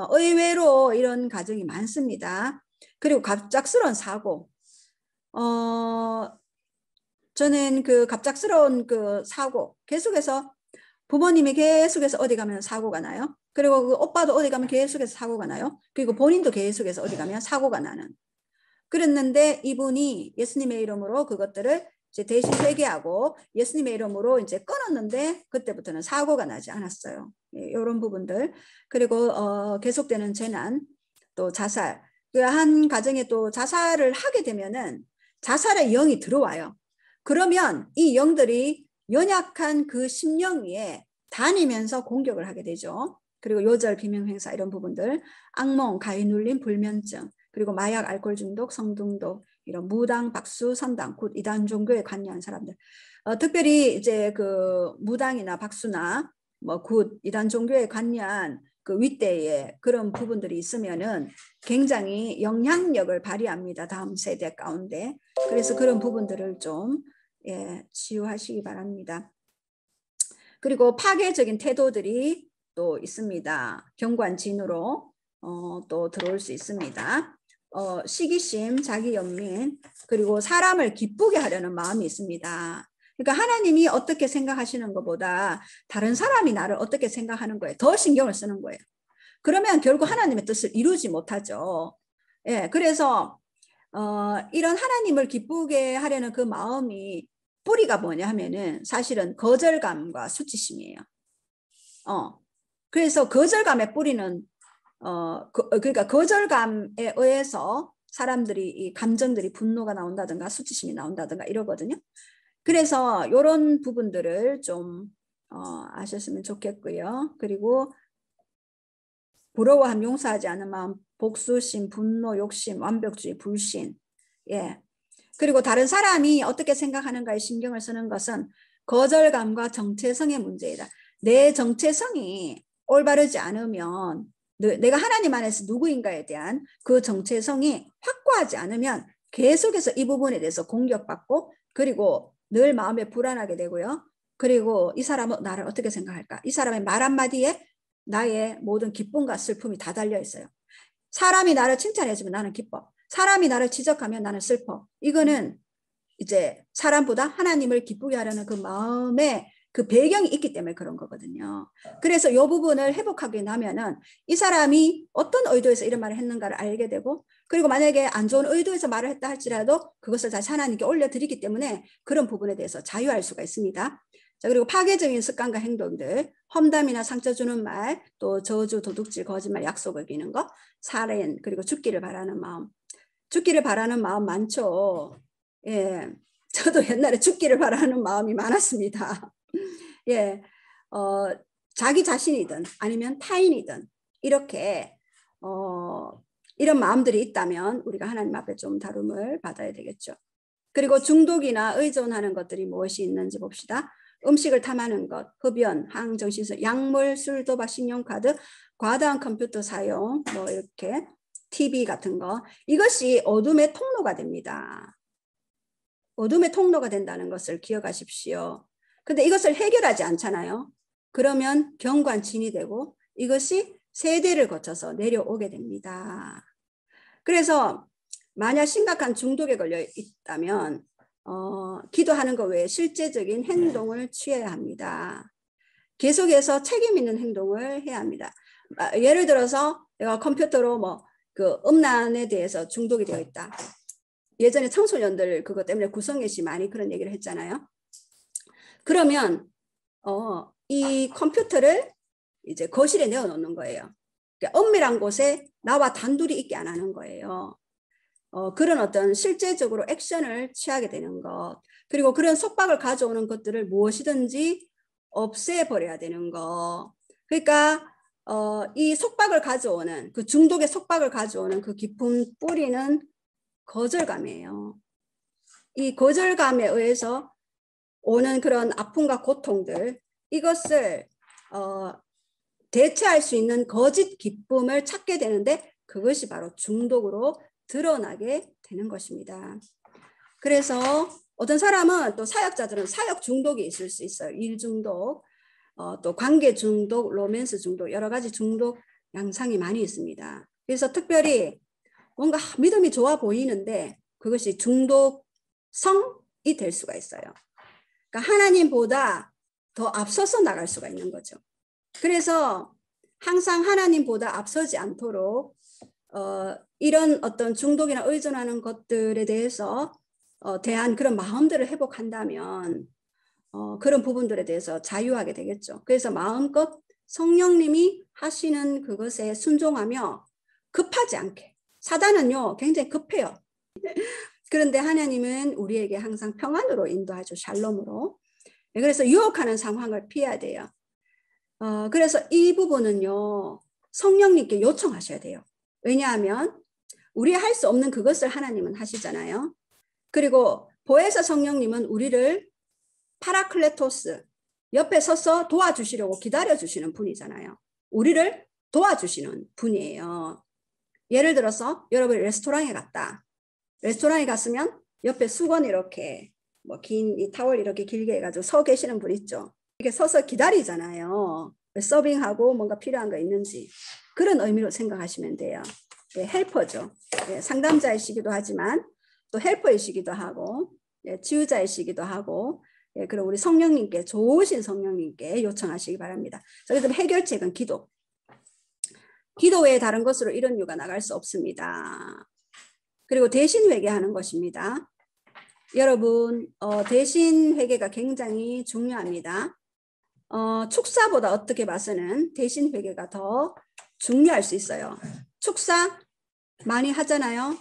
의외로 이런 가정이 많습니다. 그리고 갑작스러운 사고. 저는 그 갑작스러운 그 사고 계속해서 부모님이 계속해서 어디 가면 사고가 나요. 그리고 그 오빠도 어디 가면 계속해서 사고가 나요. 그리고 본인도 계속해서 어디 가면 사고가 나는. 그랬는데 이분이 예수님의 이름으로 그것들을 이제 대신 회개하고 예수님의 이름으로 이제 끊었는데 그때부터는 사고가 나지 않았어요. 예, 이런 부분들. 그리고 계속되는 재난, 또 자살. 한 가정에 또 자살을 하게 되면은 자살의 영이 들어와요. 그러면 이 영들이 연약한 그 심령 위에 다니면서 공격을 하게 되죠. 그리고 요절, 비명행사 이런 부분들, 악몽, 가위 눌림, 불면증, 그리고 마약, 알코올 중독, 성중독, 이런 무당, 박수, 선당, 굿, 이단 종교에 관여한 사람들. 특별히 이제 그 무당이나 박수나 뭐 굿, 이단 종교에 관여한 그 윗대에 그런 부분들이 있으면은 굉장히 영향력을 발휘합니다. 다음 세대 가운데. 그래서 그런 부분들을 좀 치유하시기 바랍니다. 그리고 파괴적인 태도들이 또 있습니다. 경관진으로 또 들어올 수 있습니다. 시기심, 자기연민, 그리고 사람을 기쁘게 하려는 마음이 있습니다. 그러니까 하나님이 어떻게 생각하시는 것보다 다른 사람이 나를 어떻게 생각하는 거에 더 신경을 쓰는 거예요. 그러면 결국 하나님의 뜻을 이루지 못하죠. 예, 그래서 이런 하나님을 기쁘게 하려는 그 마음이 뿌리가 뭐냐 하면은 사실은 거절감과 수치심이에요. 그래서 거절감의 뿌리는 그러니까 거절감에 의해서 사람들이 이 감정들이 분노가 나온다든가 수치심이 나온다든가 이러거든요. 그래서 이런 부분들을 좀 아셨으면 좋겠고요. 그리고 부러워함, 용서하지 않은 마음, 복수심, 분노, 욕심, 완벽주의, 불신. 예. 그리고 다른 사람이 어떻게 생각하는가에 신경을 쓰는 것은 거절감과 정체성의 문제이다. 내 정체성이 올바르지 않으면 내가 하나님 안에서 누구인가에 대한 그 정체성이 확고하지 않으면 계속해서 이 부분에 대해서 공격받고 그리고 늘 마음에 불안하게 되고요. 그리고 이 사람은 나를 어떻게 생각할까? 이 사람의 말 한마디에 나의 모든 기쁨과 슬픔이 다 달려 있어요. 사람이 나를 칭찬해주면 나는 기뻐. 사람이 나를 지적하면 나는 슬퍼. 이거는 이제 사람보다 하나님을 기쁘게 하려는 그 마음에 그 배경이 있기 때문에 그런 거거든요. 그래서 이 부분을 회복하게 나면은 이 사람이 어떤 의도에서 이런 말을 했는가를 알게 되고 그리고 만약에 안 좋은 의도에서 말을 했다 할지라도 그것을 다시 하나님께 올려드리기 때문에 그런 부분에 대해서 자유할 수가 있습니다. 자, 그리고 파괴적인 습관과 행동들, 험담이나 상처 주는 말, 또 저주, 도둑질, 거짓말, 약속 어기는 것, 살인, 그리고 죽기를 바라는 마음. 죽기를 바라는 마음 많죠. 예, 저도 옛날에 죽기를 바라는 마음이 많았습니다. 예, 자기 자신이든 아니면 타인이든 이렇게 이런 마음들이 있다면 우리가 하나님 앞에 좀 다룸을 받아야 되겠죠. 그리고 중독이나 의존하는 것들이 무엇이 있는지 봅시다. 음식을 탐하는 것, 흡연, 항정신술, 약물, 술, 도박, 신용카드, 과다한 컴퓨터 사용, 뭐 이렇게 TV 같은 거, 이것이 어둠의 통로가 됩니다. 어둠의 통로가 된다는 것을 기억하십시오. 근데 이것을 해결하지 않잖아요. 그러면 경관진이 되고 이것이 세대를 거쳐서 내려오게 됩니다. 그래서 만약 심각한 중독에 걸려 있다면 기도하는 것 외에 실제적인 행동을 취해야 합니다. 계속해서 책임 있는 행동을 해야 합니다. 예를 들어서 내가 컴퓨터로 뭐 그 음란에 대해서 중독이 되어 있다. 예전에 청소년들 그것 때문에 구성애 씨 많이 그런 얘기를 했잖아요. 그러면 이 컴퓨터를 이제 거실에 내어놓는 거예요. 그러니까 엄밀한 곳에 나와 단둘이 있게 안 하는 거예요. 그런 어떤 실제적으로 액션을 취하게 되는 것, 그리고 그런 속박을 가져오는 것들을 무엇이든지 없애버려야 되는 거. 그러니까 이 속박을 가져오는 그 중독의 속박을 가져오는 그 깊은 뿌리는 거절감이에요. 이 거절감에 의해서 오는 그런 아픔과 고통들, 이것을 대체할 수 있는 거짓 기쁨을 찾게 되는데 그것이 바로 중독으로 드러나게 되는 것입니다. 그래서 어떤 사람은 또 사역자들은 사역 중독이 있을 수 있어요. 일 중독, 또 관계 중독, 로맨스 중독, 여러 가지 중독 양상이 많이 있습니다. 그래서 특별히 뭔가 믿음이 좋아 보이는데 그것이 중독성이 될 수가 있어요. 그러니까 하나님보다 더 앞서서 나갈 수가 있는 거죠. 그래서 항상 하나님보다 앞서지 않도록 이런 어떤 중독이나 의존하는 것들에 대해서 대한 그런 마음들을 회복한다면 그런 부분들에 대해서 자유하게 되겠죠. 그래서 마음껏 성령님이 하시는 그것에 순종하며 급하지 않게. 사단은요 굉장히 급해요. 그런데 하나님은 우리에게 항상 평안으로 인도하죠. 샬롬으로. 그래서 유혹하는 상황을 피해야 돼요. 그래서 이 부분은요 성령님께 요청하셔야 돼요. 왜냐하면 우리 할 수 없는 그것을 하나님은 하시잖아요. 그리고 보혜사 성령님은 우리를 파라클레토스, 옆에 서서 도와주시려고 기다려주시는 분이잖아요. 우리를 도와주시는 분이에요. 예를 들어서 여러분이 레스토랑에 갔다. 레스토랑에 갔으면 옆에 수건 이렇게 뭐 긴 이 타월 이렇게 길게 해가지고 서 계시는 분 있죠. 이렇게 서서 기다리잖아요. 서빙하고 뭔가 필요한 거 있는지 그런 의미로 생각하시면 돼요. 예, 헬퍼죠. 예, 상담자이시기도 하지만 또 헬퍼이시기도 하고 예, 지휘자이시기도 하고 예, 그럼 우리 성령님께 좋으신 성령님께 요청하시기 바랍니다. 그래서 해결책은 기도. 기도 외에 다른 것으로 이런 이유가 나갈 수 없습니다. 그리고 대신 회개하는 것입니다. 여러분 대신 회개가 굉장히 중요합니다. 축사보다 어떻게 봐서는 대신 회개가 더 중요할 수 있어요. 축사 많이 하잖아요.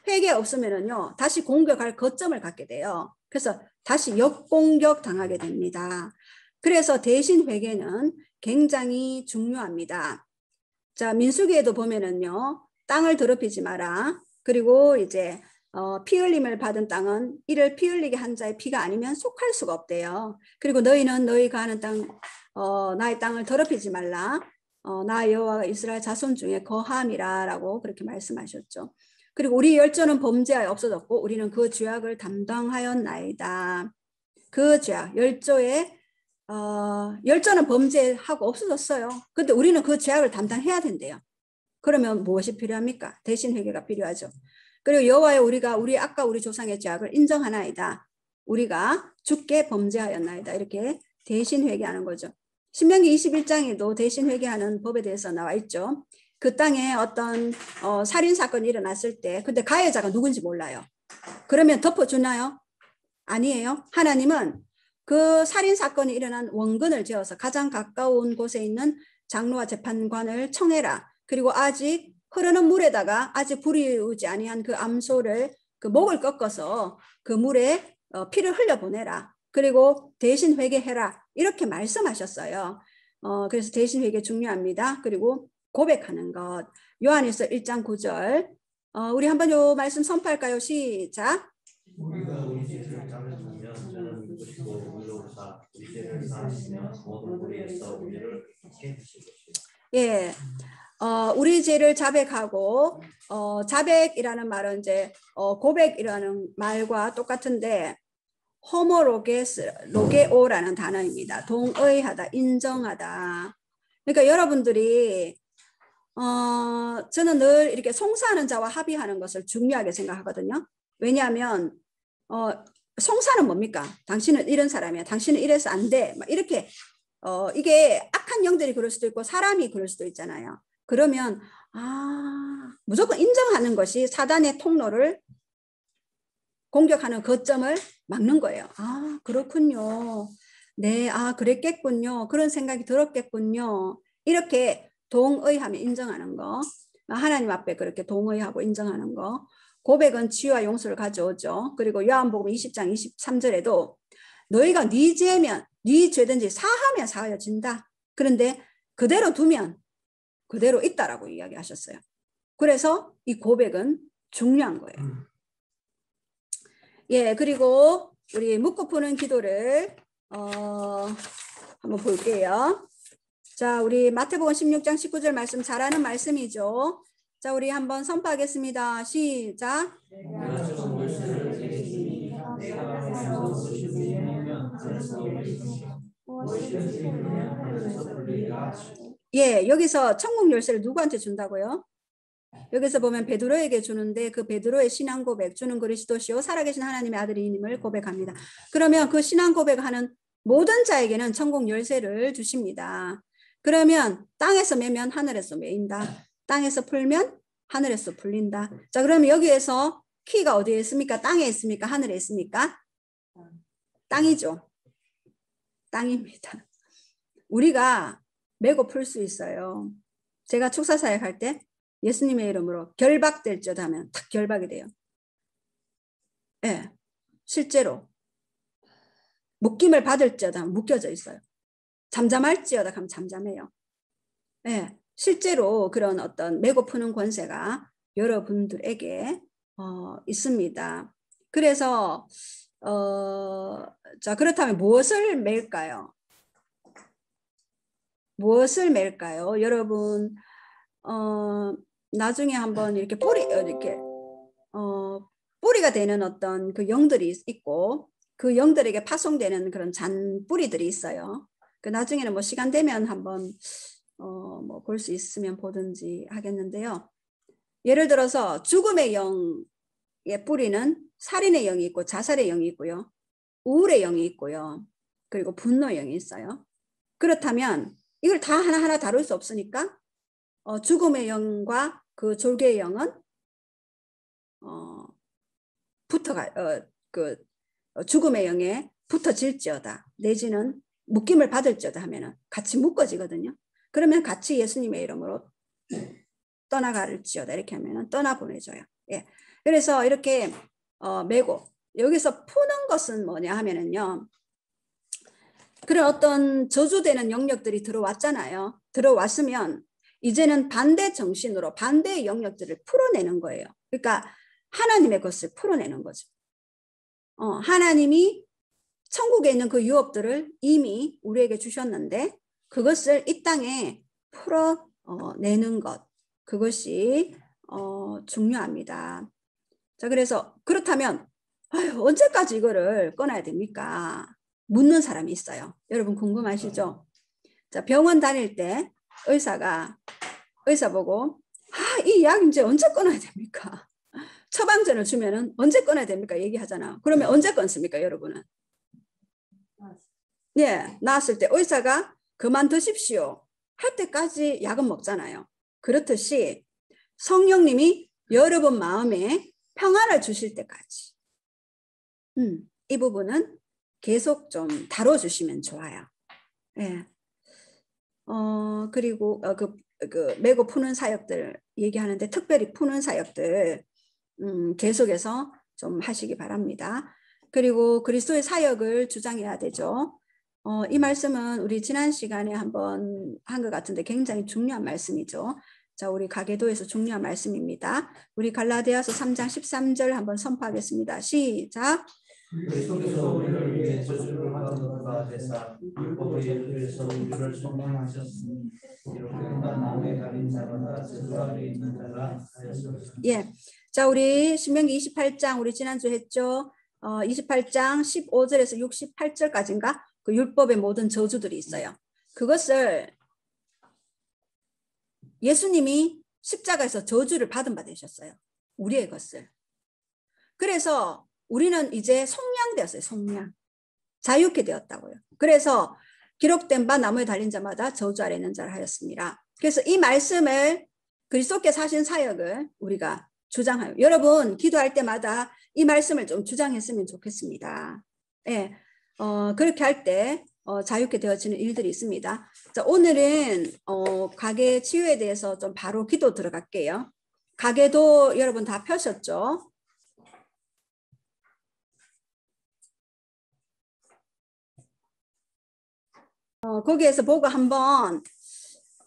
회개 없으면은요 다시 공격할 거점을 갖게 돼요. 그래서 다시 역공격 당하게 됩니다. 그래서 대신 회개는 굉장히 중요합니다. 자, 민수기에도 보면은요 땅을 더럽히지 마라. 그리고 이제 피 흘림을 받은 땅은 이를 피 흘리게 한 자의 피가 아니면 속할 수가 없대요. 그리고 너희는 너희가 하는 땅 나의 땅을 더럽히지 말라. 나 여호와가 이스라엘 자손 중에 거함이라 라고 그렇게 말씀하셨죠. 그리고 우리 열조는 범죄하여 없어졌고 우리는 그 죄악을 담당하였나이다. 그 죄악 열조의 열조는 범죄하고 없어졌어요. 근데 우리는 그 죄악을 담당해야 된대요. 그러면 무엇이 필요합니까? 대신 회개가 필요하죠. 그리고 여호와여 우리가 아까 우리 조상의 죄악을 인정하나이다. 우리가 주께 범죄하였나이다. 이렇게 대신 회개하는 거죠. 신명기 21장에도 대신 회개하는 법에 대해서 나와 있죠. 그 땅에 어떤 살인 사건이 일어났을 때 근데 가해자가 누군지 몰라요. 그러면 덮어주나요? 아니에요. 하나님은 그 살인 사건이 일어난 원근을 지어서 가장 가까운 곳에 있는 장로와 재판관을 청해라. 그리고 아직 흐르는 물에다가 아직 불이 오지 아니한 그 암소를 그 목을 꺾어서 그 물에 피를 흘려보내라. 그리고 대신 회개해라. 이렇게 말씀하셨어요. 그래서 대신 회개 중요합니다. 그리고 고백하는 것. 요한일서 1장 9절. 우리 한번 요 말씀 선포할까요? 시작. 우리가 우리 죄를 자백하면 저는 믿으시고 우리로부터 우리 죄를 사하시며 모든 불의에서 우리를 깨 하실 것이요. 예. 우리 죄를 자백하고 자백이라는 말은 이제 고백이라는 말과 똑같은데 호모로게오라는 단어입니다. 동의하다, 인정하다. 그러니까 여러분들이 저는 늘 이렇게 송사하는 자와 합의하는 것을 중요하게 생각하거든요. 왜냐하면 송사는 뭡니까? 당신은 이런 사람이야. 당신은 이래서 안 돼. 막 이렇게 이게 악한 영들이 그럴 수도 있고 사람이 그럴 수도 있잖아요. 그러면 무조건 인정하는 것이 사단의 통로를 공격하는 거점을 막는 거예요. 그렇군요. 네, 그랬겠군요. 그런 생각이 들었겠군요. 이렇게 동의하며 인정하는 거. 하나님 앞에 그렇게 동의하고 인정하는 거. 고백은 치유와 용서를 가져오죠. 그리고 요한복음 20장 23절에도 너희가 네 죄면 네 죄든지 사하면 사하여진다. 그런데 그대로 두면 그대로 있다라고 이야기하셨어요. 그래서 이 고백은 중요한 거예요. 예, 그리고 우리 묻고 푸는 기도를 한번 볼게요. 자, 우리 마태복음 16장 19절 말씀 잘하는 말씀이죠. 자, 우리 한번 선포하겠습니다. 시작. 예, 여기서 천국 열쇠를 누구한테 준다고요? 여기서 보면 베드로에게 주는데 그 베드로의 신앙 고백, 주는 그리스도시요 살아계신 하나님의 아들임을 고백합니다. 그러면 그 신앙 고백하는 모든 자에게는 천국 열쇠를 주십니다. 그러면 땅에서 매면 하늘에서 매인다. 땅에서 풀면 하늘에서 풀린다. 자, 그러면 여기에서 키가 어디에 있습니까? 땅에 있습니까? 하늘에 있습니까? 땅이죠. 땅입니다. 우리가 매고 풀 수 있어요. 제가 축사사역 할 때 예수님의 이름으로 결박될지어다 하면 탁 결박이 돼요. 예, 실제로 묶임을 받을지어다 하면 묶여져 있어요. 잠잠할지어다 하면 잠잠해요. 예, 실제로 그런 어떤 매고 푸는 권세가 여러분들에게 있습니다. 그래서 자, 그렇다면 무엇을 맬까요? 무엇을 맬까요? 여러분 나중에 한번 이렇게 뿌리가 되는 어떤 그 영들이 있고 그 영들에게 파송되는 그런 잔뿌리들이 있어요. 그 나중에는 뭐 시간 되면 한번 뭐 볼 수 있으면 보든지 하겠는데요. 예를 들어서 죽음의 영의 뿌리는 살인의 영이 있고 자살의 영이 있고요. 우울의 영이 있고요. 그리고 분노의 영이 있어요. 그렇다면 이걸 다 하나하나 다룰 수 없으니까 죽음의 영과 그 졸개의 영은 죽음의 영에 붙어질지어다 내지는 묶임을 받을지어다 하면은 같이 묶어지거든요. 그러면 같이 예수님의 이름으로 떠나갈지어다 이렇게 하면은 떠나보내줘요. 예. 그래서 이렇게 메고 여기서 푸는 것은 뭐냐 하면은요. 그런 어떤 저주되는 영역들이 들어왔잖아요. 들어왔으면 이제는 반대 정신으로 반대의 영역들을 풀어내는 거예요. 그러니까 하나님의 것을 풀어내는 거죠. 하나님이 천국에 있는 그 유업들을 이미 우리에게 주셨는데 그것을 이 땅에 풀어내는 것. 그것이 중요합니다. 자, 그래서 그렇다면 언제까지 이거를 꺼내야 됩니까? 묻는 사람이 있어요. 여러분 궁금하시죠? 자, 병원 다닐 때 의사 보고 이 약 이제 언제 꺼내야 됩니까? 처방전을 주면은 언제 꺼내야 됩니까? 얘기하잖아. 그러면 언제 끊습니까, 여러분은? 네, 나았을 때 의사가 그만 드십시오 할 때까지 약은 먹잖아요. 그렇듯이 성령님이 여러분 마음에 평안을 주실 때까지 이 부분은 계속 좀 다뤄주시면 좋아요. 예. 그리고 그 메고 푸는 사역들 얘기하는데 특별히 푸는 사역들 계속해서 좀 하시기 바랍니다. 그리고 그리스도의 사역을 주장해야 되죠. 이 말씀은 우리 지난 시간에 한번 한 것 같은데 굉장히 중요한 말씀이죠. 자, 우리 가계도에서 중요한 말씀입니다. 우리 갈라디아서 3장 13절 한번 선포하겠습니다. 시작. 그리스도께서 우리를 위해 저주를 받은 것과 되사 율법의 열조에서 우리를 소망하셨으니 이렇게 인간 나무에 달린 자마다 저주 아래 있는 자라 하였습니다. 예, 자, 우리 신명기 28장 우리 지난주 했죠. 28장 15절에서 68절까지인가 그 율법의 모든 저주들이 있어요. 그것을 예수님이 십자가에서 저주를 받은 바 되셨어요. 우리의 것을. 그래서 우리는 이제 속량되었어요. 속량. 자유케 되었다고요. 그래서 기록된 바 나무에 달린 자마다 저주 아래 있는 자를 하였습니다. 그래서 이 말씀을 그리스도께서 하신 사역을 우리가 주장하요. 여러분 기도할 때마다 이 말씀을 좀 주장했으면 좋겠습니다. 예, 그렇게 할 때 자유케 되어지는 일들이 있습니다. 자, 오늘은 가계 치유에 대해서 좀 바로 기도 들어갈게요. 가계도 여러분 다 펴셨죠? 거기에서 보고 한번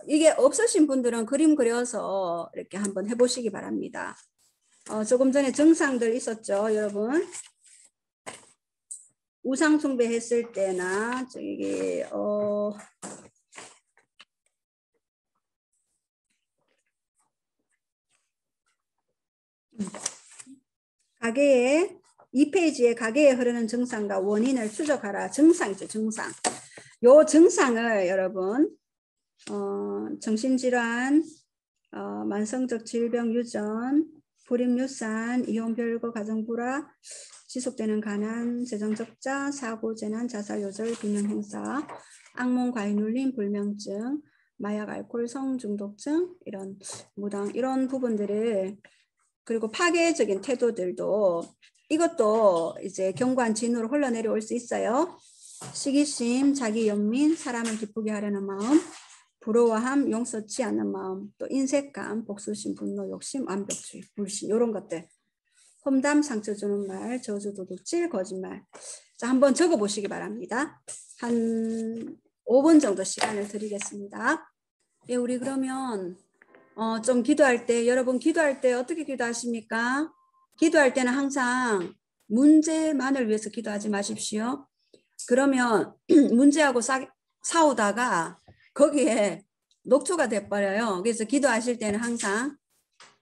이게 없으신 분들은 그림 그려서 이렇게 한번 해보시기 바랍니다. 조금 전에 증상들 있었죠, 여러분? 우상 숭배했을 때나 저기 가계에 2페이지에 가계에 흐르는 증상과 원인을 추적하라. 증상이죠, 증상. 요 증상을 여러분 정신질환, 만성적 질병 유전, 불임유산, 이혼별거, 가정불화, 지속되는 가난, 재정적자, 사고, 재난, 자살, 요절, 비명행사, 악몽, 과잉눌림, 불면증, 마약, 알코올, 성중독증, 이런 무당, 이런 부분들을 그리고 파괴적인 태도들도 이것도 이제 경관 진으로 흘러내려올 수 있어요. 시기심, 자기 연민, 사람을 기쁘게 하려는 마음, 부러워함, 용서치 않는 마음, 또 인색감, 복수심, 분노, 욕심, 완벽주의, 불신 이런 것들. 험담, 상처 주는 말, 저주, 도둑질, 거짓말. 자, 한번 적어보시기 바랍니다. 한 5분 정도 시간을 드리겠습니다. 예, 우리 그러면 좀 기도할 때 여러분 기도할 때 어떻게 기도하십니까? 기도할 때는 항상 문제만을 위해서 기도하지 마십시오. 그러면 문제하고 싸우다가 거기에 녹초가 돼버려요. 그래서 기도하실 때는 항상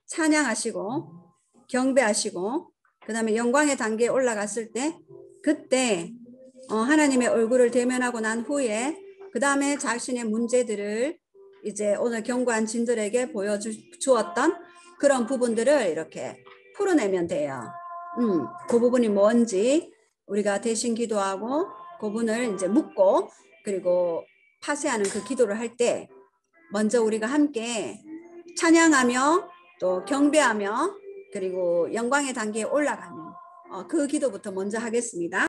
찬양하시고 경배하시고 그 다음에 영광의 단계에 올라갔을 때 그때 하나님의 얼굴을 대면하고 난 후에 그 다음에 자신의 문제들을 이제 오늘 경고한 진들에게 보여주었던 그런 부분들을 이렇게 풀어내면 돼요. 그 부분이 뭔지 우리가 대신 기도하고 그분을 이제 묻고 그리고 파쇄하는 그 기도를 할 때 먼저 우리가 함께 찬양하며 또 경배하며 그리고 영광의 단계에 올라가는 그 기도부터 먼저 하겠습니다.